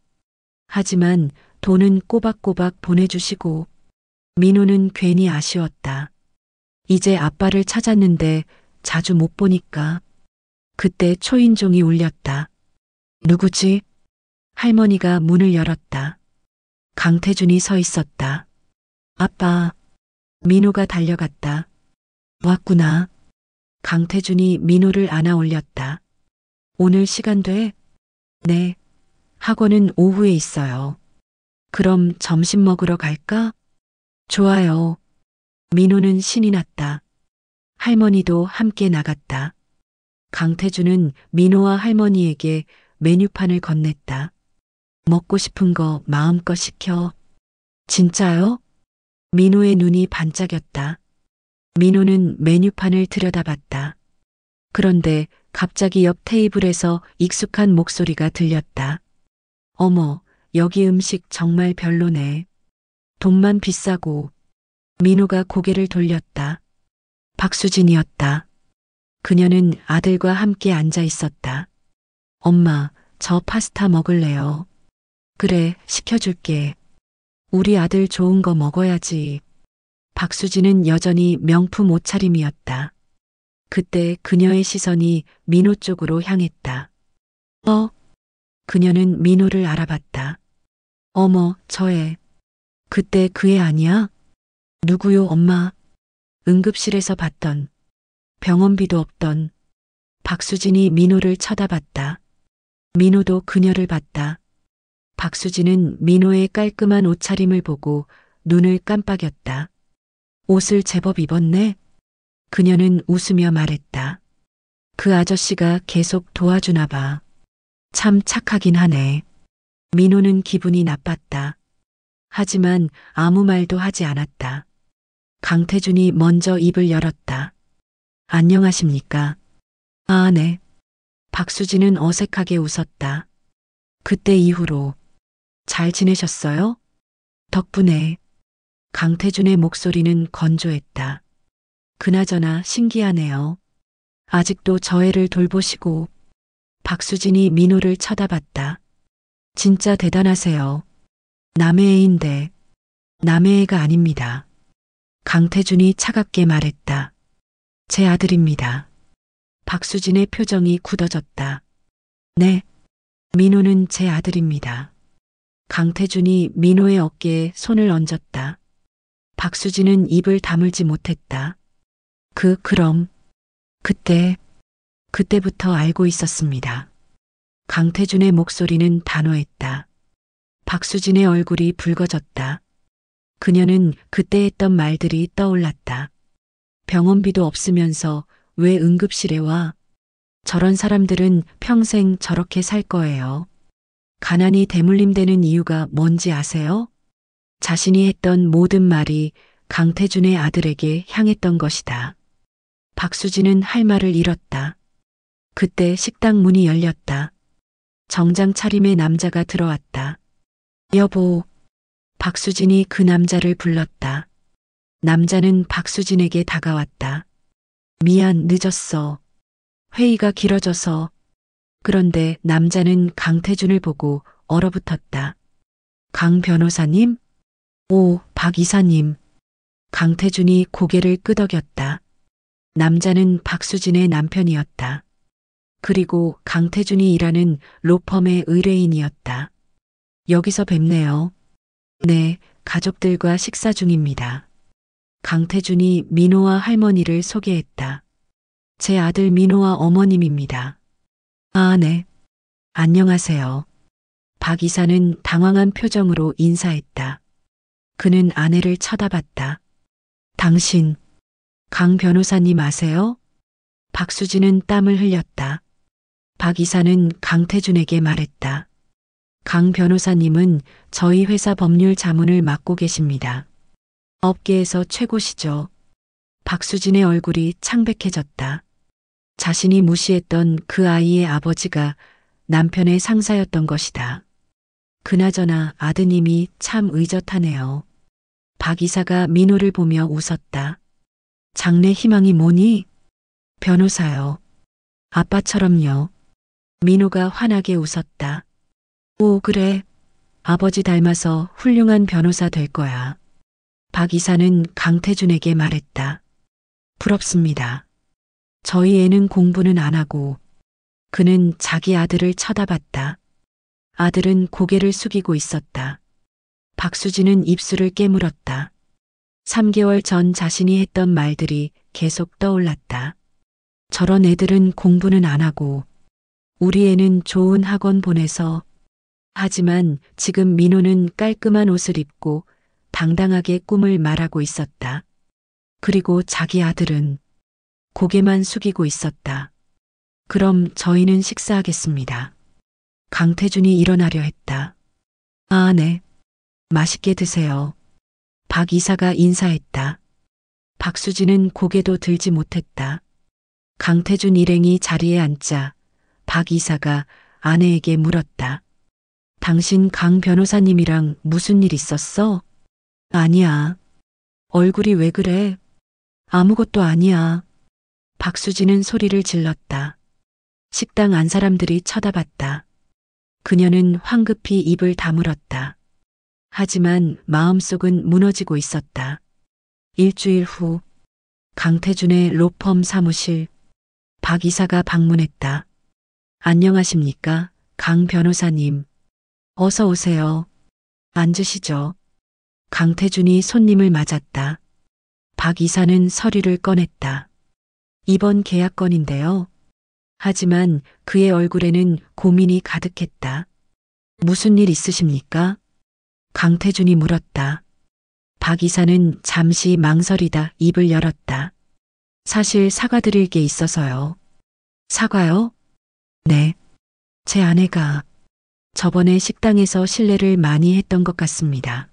하지만 돈은 꼬박꼬박 보내주시고 민호는 괜히 아쉬웠다. 이제 아빠를 찾았는데 자주 못 보니까. 그때 초인종이 울렸다. 누구지? 할머니가 문을 열었다. 강태준이 서 있었다. 아빠. 민호가 달려갔다. 왔구나. 강태준이 민호를 안아 올렸다. 오늘 시간 돼? 네. 학원은 오후에 있어요. 그럼 점심 먹으러 갈까? 좋아요. 민호는 신이 났다. 할머니도 함께 나갔다. 강태주는 민호와 할머니에게 메뉴판을 건넸다. 먹고 싶은 거 마음껏 시켜. 진짜요? 민호의 눈이 반짝였다. 민호는 메뉴판을 들여다봤다. 그런데 갑자기 옆 테이블에서 익숙한 목소리가 들렸다. 어머, 여기 음식 정말 별로네. 돈만 비싸고. 민호가 고개를 돌렸다. 박수진이었다. 그녀는 아들과 함께 앉아 있었다. 엄마, 저 파스타 먹을래요. 그래, 시켜줄게. 우리 아들 좋은 거 먹어야지. 박수진은 여전히 명품 옷차림이었다. 그때 그녀의 시선이 민호 쪽으로 향했다. 그녀는 민호를 알아봤다. 어머, 저 애. 그때 그 애 아니야? 누구요, 엄마? 응급실에서 봤던, 병원비도 없던. 박수진이 민호를 쳐다봤다. 민호도 그녀를 봤다. 박수진은 민호의 깔끔한 옷차림을 보고 눈을 깜빡였다. 옷을 제법 입었네? 그녀는 웃으며 말했다. 그 아저씨가 계속 도와주나 봐. 참 착하긴 하네. 민호는 기분이 나빴다. 하지만 아무 말도 하지 않았다. 강태준이 먼저 입을 열었다. 안녕하십니까? 아, 네. 박수진은 어색하게 웃었다. 그때 이후로 잘 지내셨어요? 덕분에. 강태준의 목소리는 건조했다. 그나저나 신기하네요. 아직도 저 애를 돌보시고. 박수진이 민호를 쳐다봤다. 진짜 대단하세요. 남의 애인데. 남의 애가 아닙니다. 강태준이 차갑게 말했다. 제 아들입니다. 박수진의 표정이 굳어졌다. 네. 민호는 제 아들입니다. 강태준이 민호의 어깨에 손을 얹었다. 박수진은 입을 다물지 못했다. 그럼. 그때부터 알고 있었습니다. 강태준의 목소리는 단호했다. 박수진의 얼굴이 붉어졌다. 그녀는 그때 했던 말들이 떠올랐다. 병원비도 없으면서 왜 응급실에 와? 저런 사람들은 평생 저렇게 살 거예요. 가난이 대물림되는 이유가 뭔지 아세요? 자신이 했던 모든 말이 강태준의 아들에게 향했던 것이다. 박수진은 할 말을 잃었다. 그때 식당 문이 열렸다. 정장 차림의 남자가 들어왔다. 여보. 박수진이 그 남자를 불렀다. 남자는 박수진에게 다가왔다. 미안, 늦었어. 회의가 길어져서. 그런데 남자는 강태준을 보고 얼어붙었다. 강 변호사님? 오, 박 이사님. 강태준이 고개를 끄덕였다. 남자는 박수진의 남편이었다. 그리고 강태준이 일하는 로펌의 의뢰인이었다. 여기서 뵙네요. 네, 가족들과 식사 중입니다. 강태준이 민호와 할머니를 소개했다. 제 아들 민호와 어머님입니다. 아, 네. 안녕하세요. 박 이사는 당황한 표정으로 인사했다. 그는 아내를 쳐다봤다. 당신, 강 변호사님 아세요? 박수진은 땀을 흘렸다. 박 이사는 강태준에게 말했다. 강 변호사님은 저희 회사 법률 자문을 맡고 계십니다. 업계에서 최고시죠. 박수진의 얼굴이 창백해졌다. 자신이 무시했던 그 아이의 아버지가 남편의 상사였던 것이다. 그나저나 아드님이 참 의젓하네요. 박 이사가 민호를 보며 웃었다. 장래 희망이 뭐니? 변호사요. 아빠처럼요. 민호가 환하게 웃었다. 오, 그래. 아버지 닮아서 훌륭한 변호사 될 거야. 박 이사는 강태준에게 말했다. 부럽습니다. 저희 애는 공부는 안 하고. 그는 자기 아들을 쳐다봤다. 아들은 고개를 숙이고 있었다. 박수진은 입술을 깨물었다. 3개월 전 자신이 했던 말들이 계속 떠올랐다. 저런 애들은 공부는 안 하고 우리 애는 좋은 학원 보내서 하지만 지금 민호는 깔끔한 옷을 입고 당당하게 꿈을 말하고 있었다. 그리고 자기 아들은 고개만 숙이고 있었다. 그럼 저희는 식사하겠습니다. 강태준이 일어나려 했다. 아, 네. 맛있게 드세요. 박 이사가 인사했다. 박수진은 고개도 들지 못했다. 강태준 일행이 자리에 앉자 박 이사가 아내에게 물었다. 당신 강 변호사님이랑 무슨 일 있었어? 아니야. 얼굴이 왜 그래? 아무것도 아니야. 박수진은 소리를 질렀다. 식당 안 사람들이 쳐다봤다. 그녀는 황급히 입을 다물었다. 하지만 마음속은 무너지고 있었다. 일주일 후 강태준의 로펌 사무실 박 이사가 방문했다. 안녕하십니까, 강 변호사님. 어서 오세요. 앉으시죠. 강태준이 손님을 맞았다. 박 이사는 서류를 꺼냈다. 이번 계약건인데요. 하지만 그의 얼굴에는 고민이 가득했다. 무슨 일 있으십니까? 강태준이 물었다. 박 이사는 잠시 망설이다 입을 열었다. 사실 사과드릴 게 있어서요. 사과요? 네. 제 아내가 저번에 식당에서 실례를 많이 했던 것 같습니다.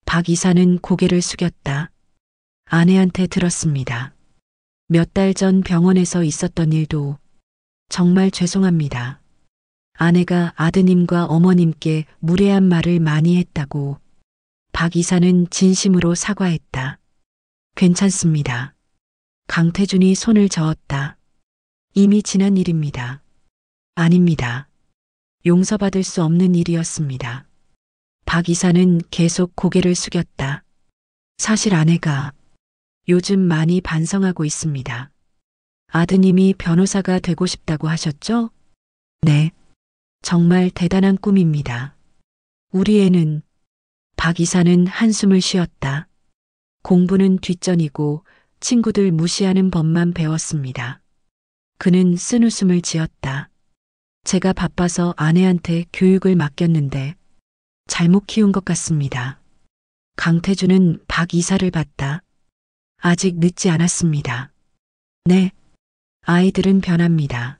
박 이사는 고개를 숙였다. 아내한테 들었습니다. 몇 달 전 병원에서 있었던 일도 정말 죄송합니다. 아내가 아드님과 어머님께 무례한 말을 많이 했다고. 박 이사는 진심으로 사과했다. 괜찮습니다. 강태준이 손을 저었다. 이미 지난 일입니다. 아닙니다. 용서받을 수 없는 일이었습니다. 박 이사는 계속 고개를 숙였다. 사실 아내가 요즘 많이 반성하고 있습니다. 아드님이 변호사가 되고 싶다고 하셨죠? 네. 정말 대단한 꿈입니다. 우리 애는 박 이사는 한숨을 쉬었다. 공부는 뒷전이고 친구들 무시하는 법만 배웠습니다. 그는 쓴웃음을 지었다. 제가 바빠서 아내한테 교육을 맡겼는데 잘못 키운 것 같습니다. 강태준은 박 이사를 봤다. 아직 늦지 않았습니다. 네. 아이들은 변합니다.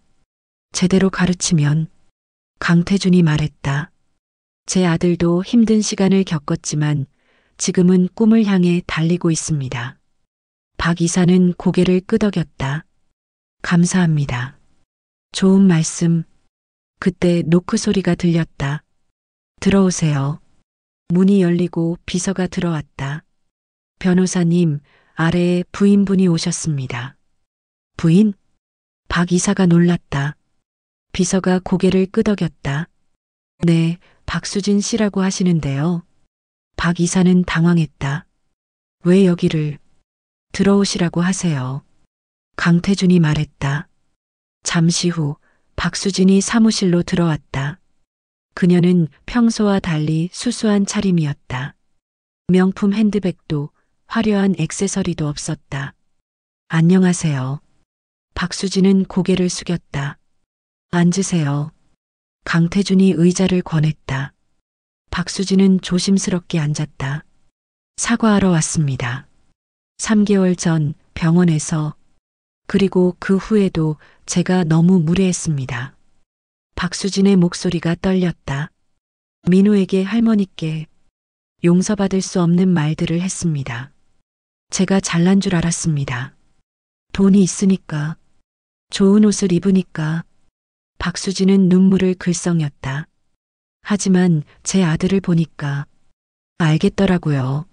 제대로 가르치면. 강태준이 말했다. 제 아들도 힘든 시간을 겪었지만 지금은 꿈을 향해 달리고 있습니다. 박 이사는 고개를 끄덕였다. 감사합니다. 좋은 말씀. 그때 노크 소리가 들렸다. 들어오세요. 문이 열리고 비서가 들어왔다. 변호사님, 아래에 부인분이 오셨습니다. 부인? 박 이사가 놀랐다. 비서가 고개를 끄덕였다. 네, 박수진 씨라고 하시는데요. 박 이사는 당황했다. 왜 여기를? 들어오시라고 하세요. 강태준이 말했다. 잠시 후 박수진이 사무실로 들어왔다. 그녀는 평소와 달리 수수한 차림이었다. 명품 핸드백도 화려한 액세서리도 없었다. 안녕하세요. 박수진은 고개를 숙였다. 앉으세요. 강태준이 의자를 권했다. 박수진은 조심스럽게 앉았다. 사과하러 왔습니다. 3개월 전 병원에서, 그리고 그 후에도 제가 너무 무례했습니다. 박수진의 목소리가 떨렸다. 민호에게, 할머니께 용서받을 수 없는 말들을 했습니다. 제가 잘난 줄 알았습니다. 돈이 있으니까, 좋은 옷을 입으니까. 박수진은 눈물을 글썽였다. 하지만 제 아들을 보니까 알겠더라고요.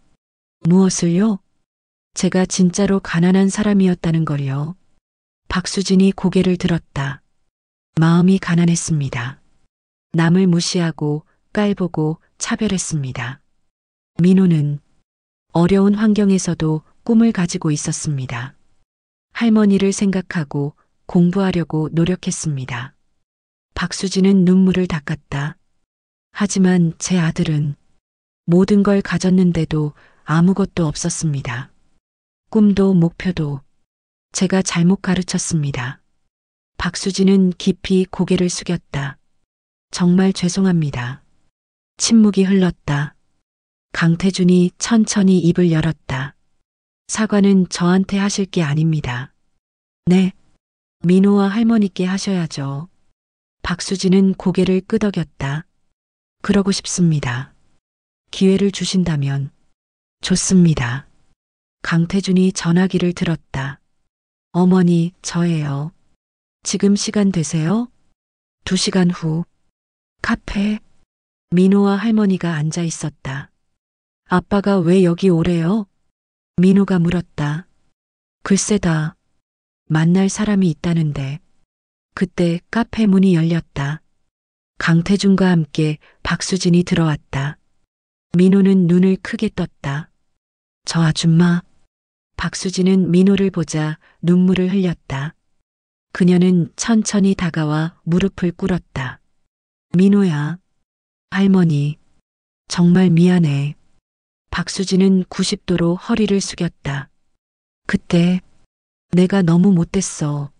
무엇을요? 제가 진짜로 가난한 사람이었다는 걸요. 박수진이 고개를 들었다. 마음이 가난했습니다. 남을 무시하고 깔보고 차별했습니다. 민호는 어려운 환경에서도 꿈을 가지고 있었습니다. 할머니를 생각하고 공부하려고 노력했습니다. 박수진은 눈물을 닦았다. 하지만 제 아들은 모든 걸 가졌는데도 아무것도 없었습니다. 꿈도 목표도 제가 잘못 가르쳤습니다. 박수진은 깊이 고개를 숙였다. 정말 죄송합니다. 침묵이 흘렀다. 강태준이 천천히 입을 열었다. 사과는 저한테 하실 게 아닙니다. 네. 민호와 할머니께 하셔야죠. 박수진은 고개를 끄덕였다. 그러고 싶습니다. 기회를 주신다면. 좋습니다. 강태준이 전화기를 들었다. 어머니, 저예요. 지금 시간 되세요? 2시간 후. 카페. 민호와 할머니가 앉아 있었다. 아빠가 왜 여기 오래요? 민호가 물었다. 글쎄다. 만날 사람이 있다는데. 그때 카페 문이 열렸다. 강태준과 함께 박수진이 들어왔다. 민호는 눈을 크게 떴다. 저 아줌마. 박수진은 민호를 보자 눈물을 흘렸다. 그녀는 천천히 다가와 무릎을 꿇었다. 민호야. 할머니. 정말 미안해. 박수진은 90도로 허리를 숙였다. 그때 내가 너무 못됐어.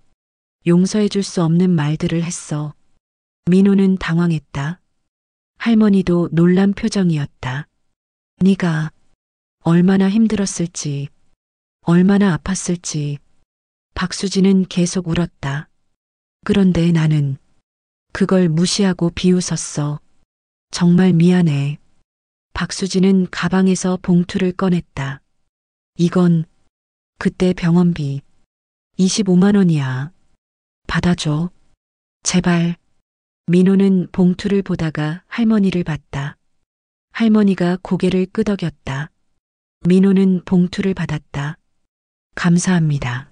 용서해 줄 수 없는 말들을 했어. 민호는 당황했다. 할머니도 놀란 표정이었다. 네가 얼마나 힘들었을지, 얼마나 아팠을지. 박수진은 계속 울었다. 그런데 나는 그걸 무시하고 비웃었어. 정말 미안해. 박수진은 가방에서 봉투를 꺼냈다. 이건 그때 병원비 25만 원이야. 받아줘. 제발. 민호는 봉투를 보다가 할머니를 봤다. 할머니가 고개를 끄덕였다. 민호는 봉투를 받았다. 감사합니다.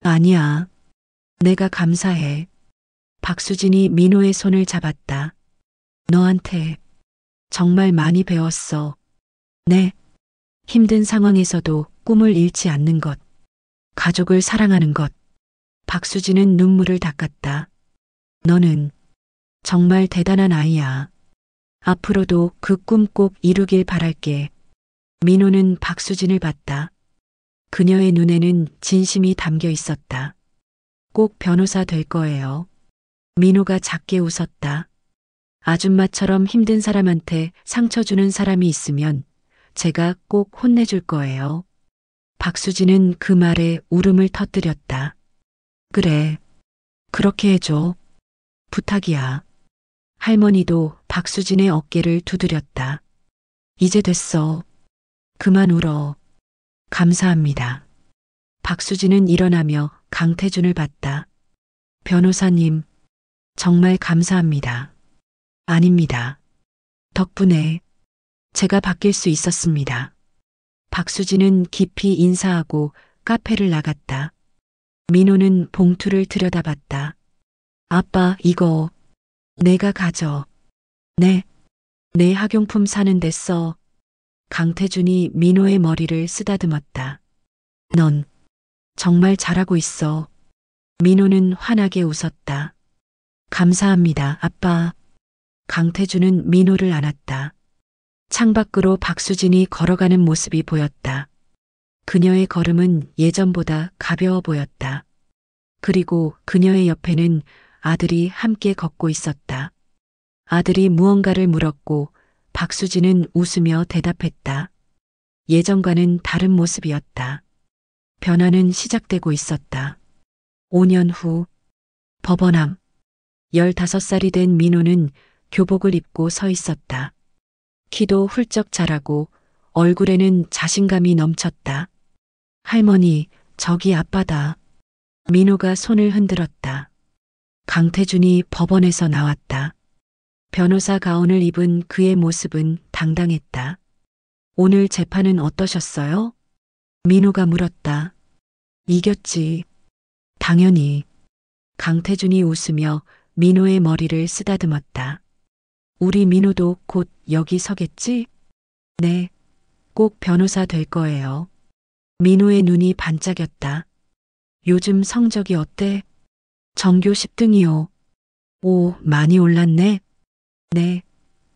아니야. 내가 감사해. 박수진이 민호의 손을 잡았다. 너한테 정말 많이 배웠어. 네. 힘든 상황에서도 꿈을 잃지 않는 것. 가족을 사랑하는 것. 박수진은 눈물을 닦았다. 너는 정말 대단한 아이야. 앞으로도 그 꿈 꼭 이루길 바랄게. 민호는 박수진을 봤다. 그녀의 눈에는 진심이 담겨 있었다. 꼭 변호사 될 거예요. 민호가 작게 웃었다. 아줌마처럼 힘든 사람한테 상처 주는 사람이 있으면 제가 꼭 혼내줄 거예요. 박수진은 그 말에 울음을 터뜨렸다. 그래. 그렇게 해줘. 부탁이야. 할머니도 박수진의 어깨를 두드렸다. 이제 됐어. 그만 울어. 감사합니다. 박수진은 일어나며 강태준을 봤다. 변호사님, 정말 감사합니다. 아닙니다. 덕분에 제가 바뀔 수 있었습니다. 박수진은 깊이 인사하고 카페를 나갔다. 민호는 봉투를 들여다봤다. 아빠, 이거 내가 가져. 네. 내 학용품 사는데 써. 강태준이 민호의 머리를 쓰다듬었다. 넌 정말 잘하고 있어. 민호는 환하게 웃었다. 감사합니다, 아빠. 강태준은 민호를 안았다. 창밖으로 박수진이 걸어가는 모습이 보였다. 그녀의 걸음은 예전보다 가벼워 보였다. 그리고 그녀의 옆에는 아들이 함께 걷고 있었다. 아들이 무언가를 물었고 박수진은 웃으며 대답했다. 예전과는 다른 모습이었다. 변화는 시작되고 있었다. 5년 후 법원 앞 15살이 된 민호는 교복을 입고 서 있었다. 키도 훌쩍 자라고 얼굴에는 자신감이 넘쳤다. 할머니, 저기 아빠다. 민호가 손을 흔들었다. 강태준이 법원에서 나왔다. 변호사 가운을 입은 그의 모습은 당당했다. 오늘 재판은 어떠셨어요? 민호가 물었다. 이겼지. 당연히. 강태준이 웃으며 민호의 머리를 쓰다듬었다. 우리 민호도 곧 여기 서겠지? 네. 꼭 변호사 될 거예요. 민호의 눈이 반짝였다. 요즘 성적이 어때? 전교 10등이요. 오, 많이 올랐네. 네.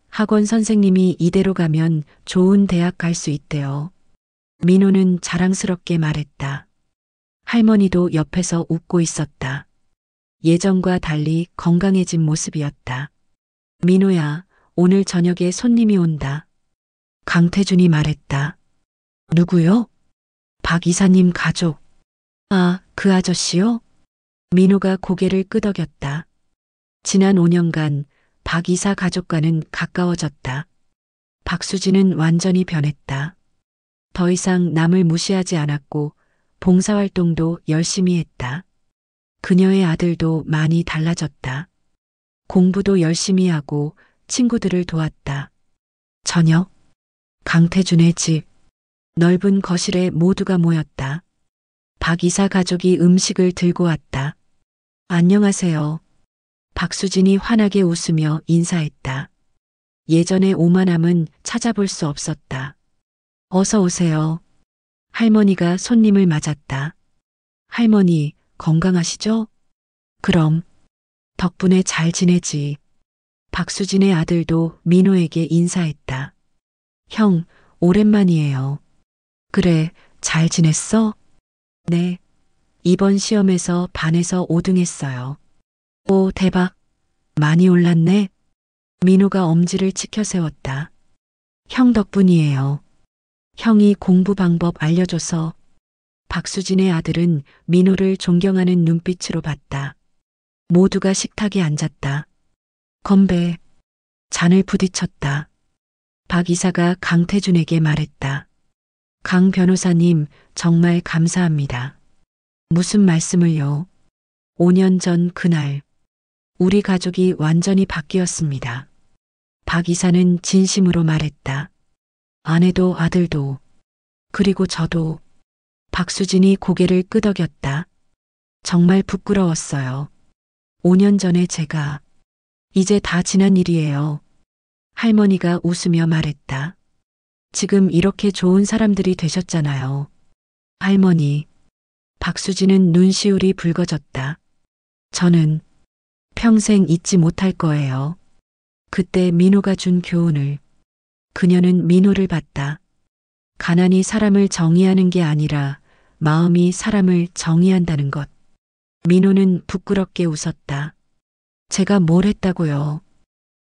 학원 선생님이 이대로 가면 좋은 대학 갈 수 있대요. 민호는 자랑스럽게 말했다. 할머니도 옆에서 웃고 있었다. 예전과 달리 건강해진 모습이었다. 민호야, 오늘 저녁에 손님이 온다. 강태준이 말했다. 누구요? 박 이사님 가족. 아, 그 아저씨요? 민호가 고개를 끄덕였다. 지난 5년간 박 이사 가족과는 가까워졌다. 박수진은 완전히 변했다. 더 이상 남을 무시하지 않았고 봉사활동도 열심히 했다. 그녀의 아들도 많이 달라졌다. 공부도 열심히 하고 친구들을 도왔다. 저녁, 강태준의 집, 넓은 거실에 모두가 모였다. 박 이사 가족이 음식을 들고 왔다. 안녕하세요. 박수진이 환하게 웃으며 인사했다. 예전의 오만함은 찾아볼 수 없었다. 어서 오세요. 할머니가 손님을 맞았다. 할머니, 건강하시죠? 그럼, 덕분에 잘 지내지. 박수진의 아들도 민호에게 인사했다. 형, 오랜만이에요. 그래, 잘 지냈어? 네. 이번 시험에서 반에서 5등 했어요. 오, 대박. 많이 올랐네. 민호가 엄지를 치켜 세웠다. 형 덕분이에요. 형이 공부 방법 알려줘서. 박수진의 아들은 민호를 존경하는 눈빛으로 봤다. 모두가 식탁에 앉았다. 건배. 잔을 부딪혔다. 박 이사가 강태준에게 말했다. 강 변호사님, 정말 감사합니다. 무슨 말씀을요? 5년 전 그날, 우리 가족이 완전히 바뀌었습니다. 박 이사는 진심으로 말했다. 아내도 아들도, 그리고 저도. 박수진이 고개를 끄덕였다. 정말 부끄러웠어요. 5년 전에 제가, 이제 다 지난 일이에요. 할머니가 웃으며 말했다. 지금 이렇게 좋은 사람들이 되셨잖아요. 할머니. 박수진은 눈시울이 붉어졌다. 저는 평생 잊지 못할 거예요. 그때 민호가 준 교훈을. 그녀는 민호를 봤다. 가난이 사람을 정의하는 게 아니라 마음이 사람을 정의한다는 것. 민호는 부끄럽게 웃었다. 제가 뭘 했다고요?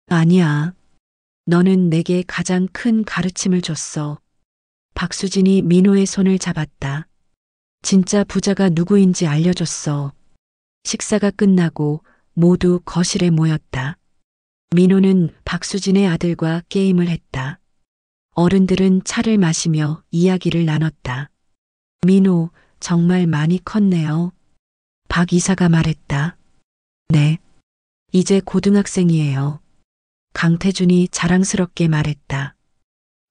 아니야. 너는 내게 가장 큰 가르침을 줬어. 박수진이 민호의 손을 잡았다. 진짜 부자가 누구인지 알려줬어. 식사가 끝나고 모두 거실에 모였다. 민호는 박수진의 아들과 게임을 했다. 어른들은 차를 마시며 이야기를 나눴다. 민호, 정말 많이 컸네요. 박 이사가 말했다. 네. 이제 고등학생이에요. 강태준이 자랑스럽게 말했다.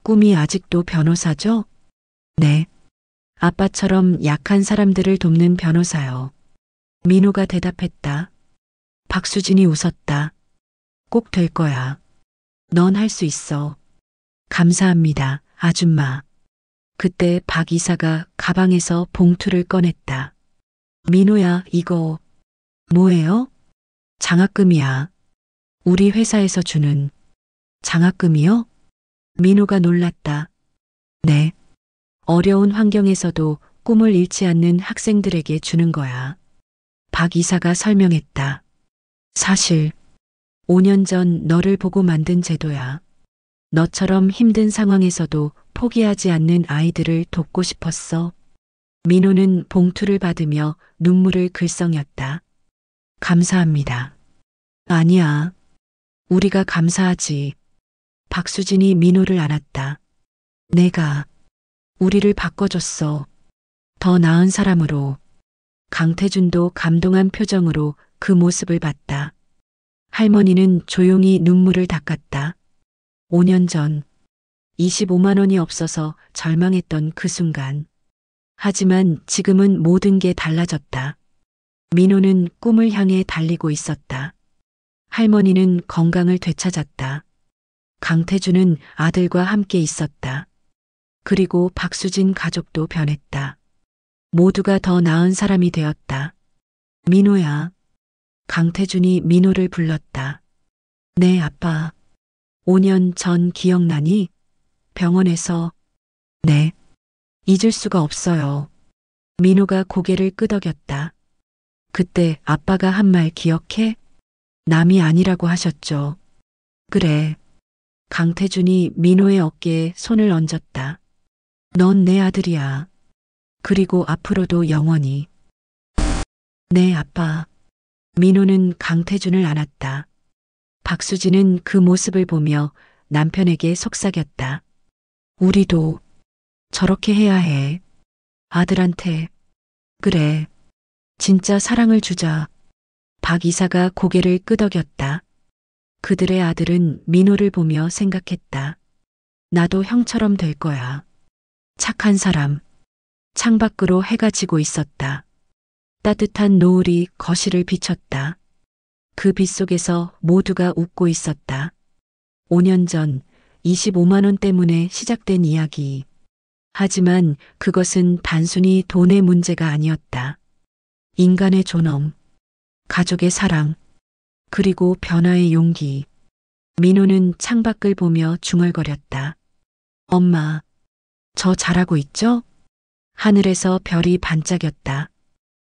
꿈이 아직도 변호사죠? 네. 아빠처럼 약한 사람들을 돕는 변호사요. 민호가 대답했다. 박수진이 웃었다. 꼭 될 거야. 넌 할 수 있어. 감사합니다, 아줌마. 그때 박 이사가 가방에서 봉투를 꺼냈다. 민호야, 이거 뭐예요? 장학금이야. 우리 회사에서 주는. 장학금이요? 민호가 놀랐다. 네. 어려운 환경에서도 꿈을 잃지 않는 학생들에게 주는 거야. 박 이사가 설명했다. 사실 5년 전 너를 보고 만든 제도야. 너처럼 힘든 상황에서도 포기하지 않는 아이들을 돕고 싶었어. 민호는 봉투를 받으며 눈물을 글썽였다. 감사합니다. 아니야. 우리가 감사하지. 박수진이 민호를 안았다. 내가 우리를 바꿔줬어. 더 나은 사람으로. 강태준도 감동한 표정으로 그 모습을 봤다. 할머니는 조용히 눈물을 닦았다. 5년 전 25만 원이 없어서 절망했던 그 순간. 하지만 지금은 모든 게 달라졌다. 민호는 꿈을 향해 달리고 있었다. 할머니는 건강을 되찾았다. 강태준은 아들과 함께 있었다. 그리고 박수진 가족도 변했다. 모두가 더 나은 사람이 되었다. 민호야. 강태준이 민호를 불렀다. 네, 아빠. 5년 전 기억나니? 병원에서. 네. 잊을 수가 없어요. 민호가 고개를 끄덕였다. 그때 아빠가 한 말 기억해? 남이 아니라고 하셨죠. 그래. 강태준이 민호의 어깨에 손을 얹었다. 넌 내 아들이야. 그리고 앞으로도 영원히. 네, 아빠. 민호는 강태준을 안았다. 박수진은 그 모습을 보며 남편에게 속삭였다. 우리도 저렇게 해야 해. 아들한테. 그래. 진짜 사랑을 주자. 박 이사가 고개를 끄덕였다. 그들의 아들은 민호를 보며 생각했다. 나도 형처럼 될 거야. 착한 사람. 창밖으로 해가 지고 있었다. 따뜻한 노을이 거실을 비췄다. 그 빛 속에서 모두가 웃고 있었다. 5년 전 25만 원 때문에 시작된 이야기. 하지만 그것은 단순히 돈의 문제가 아니었다. 인간의 존엄, 가족의 사랑, 그리고 변화의 용기. 민호는 창밖을 보며 중얼거렸다. 엄마, 저 잘하고 있죠? 하늘에서 별이 반짝였다.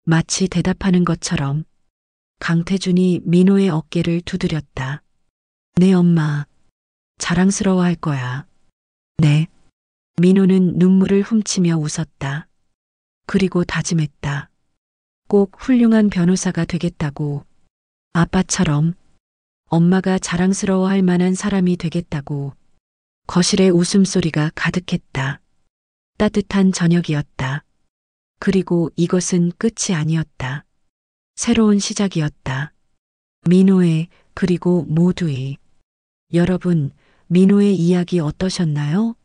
마치 대답하는 것처럼. 강태준이 민호의 어깨를 두드렸다. 네, 엄마. 자랑스러워할 거야. 네. 민호는 눈물을 훔치며 웃었다. 그리고 다짐했다. 꼭 훌륭한 변호사가 되겠다고. 아빠처럼. 엄마가 자랑스러워할 만한 사람이 되겠다고. 거실에 웃음소리가 가득했다. 따뜻한 저녁이었다. 그리고 이것은 끝이 아니었다. 새로운 시작이었다. 민호의, 그리고 모두의. 여러분, 민호의 이야기 어떠셨나요?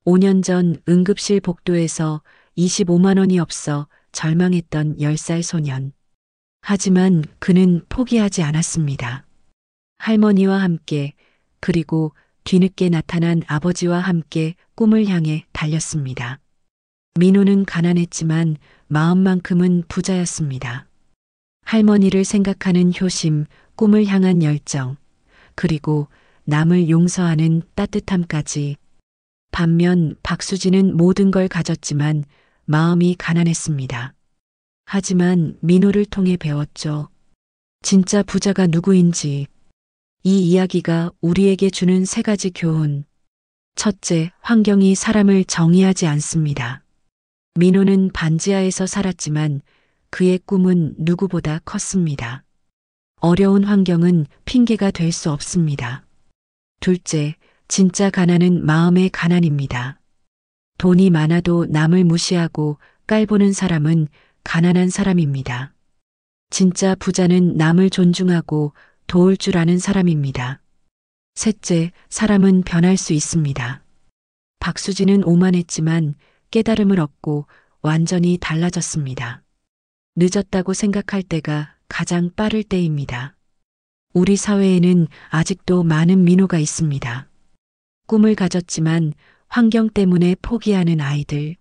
5년 전 응급실 복도에서 25만 원이 없어 절망했던 10살 소년. 하지만 그는 포기하지 않았습니다. 할머니와 함께, 그리고 뒤늦게 나타난 아버지와 함께 꿈을 향해 달렸습니다. 민호는 가난했지만 마음만큼은 부자였습니다. 할머니를 생각하는 효심, 꿈을 향한 열정, 그리고 남을 용서하는 따뜻함까지. 반면 박수진은 모든 걸 가졌지만 마음이 가난했습니다. 하지만 민호를 통해 배웠죠. 진짜 부자가 누구인지. 이 이야기가 우리에게 주는 3가지 교훈. 첫째, 환경이 사람을 정의하지 않습니다. 민호는 반지하에서 살았지만 그의 꿈은 누구보다 컸습니다. 어려운 환경은 핑계가 될 수 없습니다. 둘째, 진짜 가난은 마음의 가난입니다. 돈이 많아도 남을 무시하고 깔보는 사람은 가난한 사람입니다. 진짜 부자는 남을 존중하고 도울 줄 아는 사람입니다. 셋째, 사람은 변할 수 있습니다. 박수진은 오만했지만 깨달음을 얻고 완전히 달라졌습니다. 늦었다고 생각할 때가 가장 빠를 때입니다. 우리 사회에는 아직도 많은 민호가 있습니다. 꿈을 가졌지만 환경 때문에 포기하는 아이들.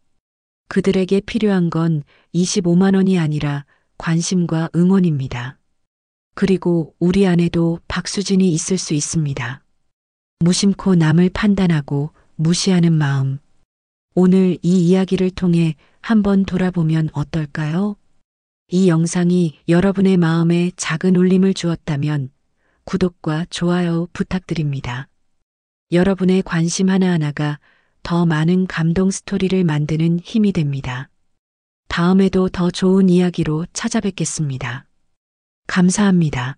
그들에게 필요한 건 25만 원이 아니라 관심과 응원입니다. 그리고 우리 안에도 박수진이 있을 수 있습니다. 무심코 남을 판단하고 무시하는 마음. 오늘 이 이야기를 통해 한번 돌아보면 어떨까요? 이 영상이 여러분의 마음에 작은 울림을 주었다면 구독과 좋아요 부탁드립니다. 여러분의 관심 하나하나가 더 많은 감동 스토리를 만드는 힘이 됩니다. 다음에도 더 좋은 이야기로 찾아뵙겠습니다. 감사합니다.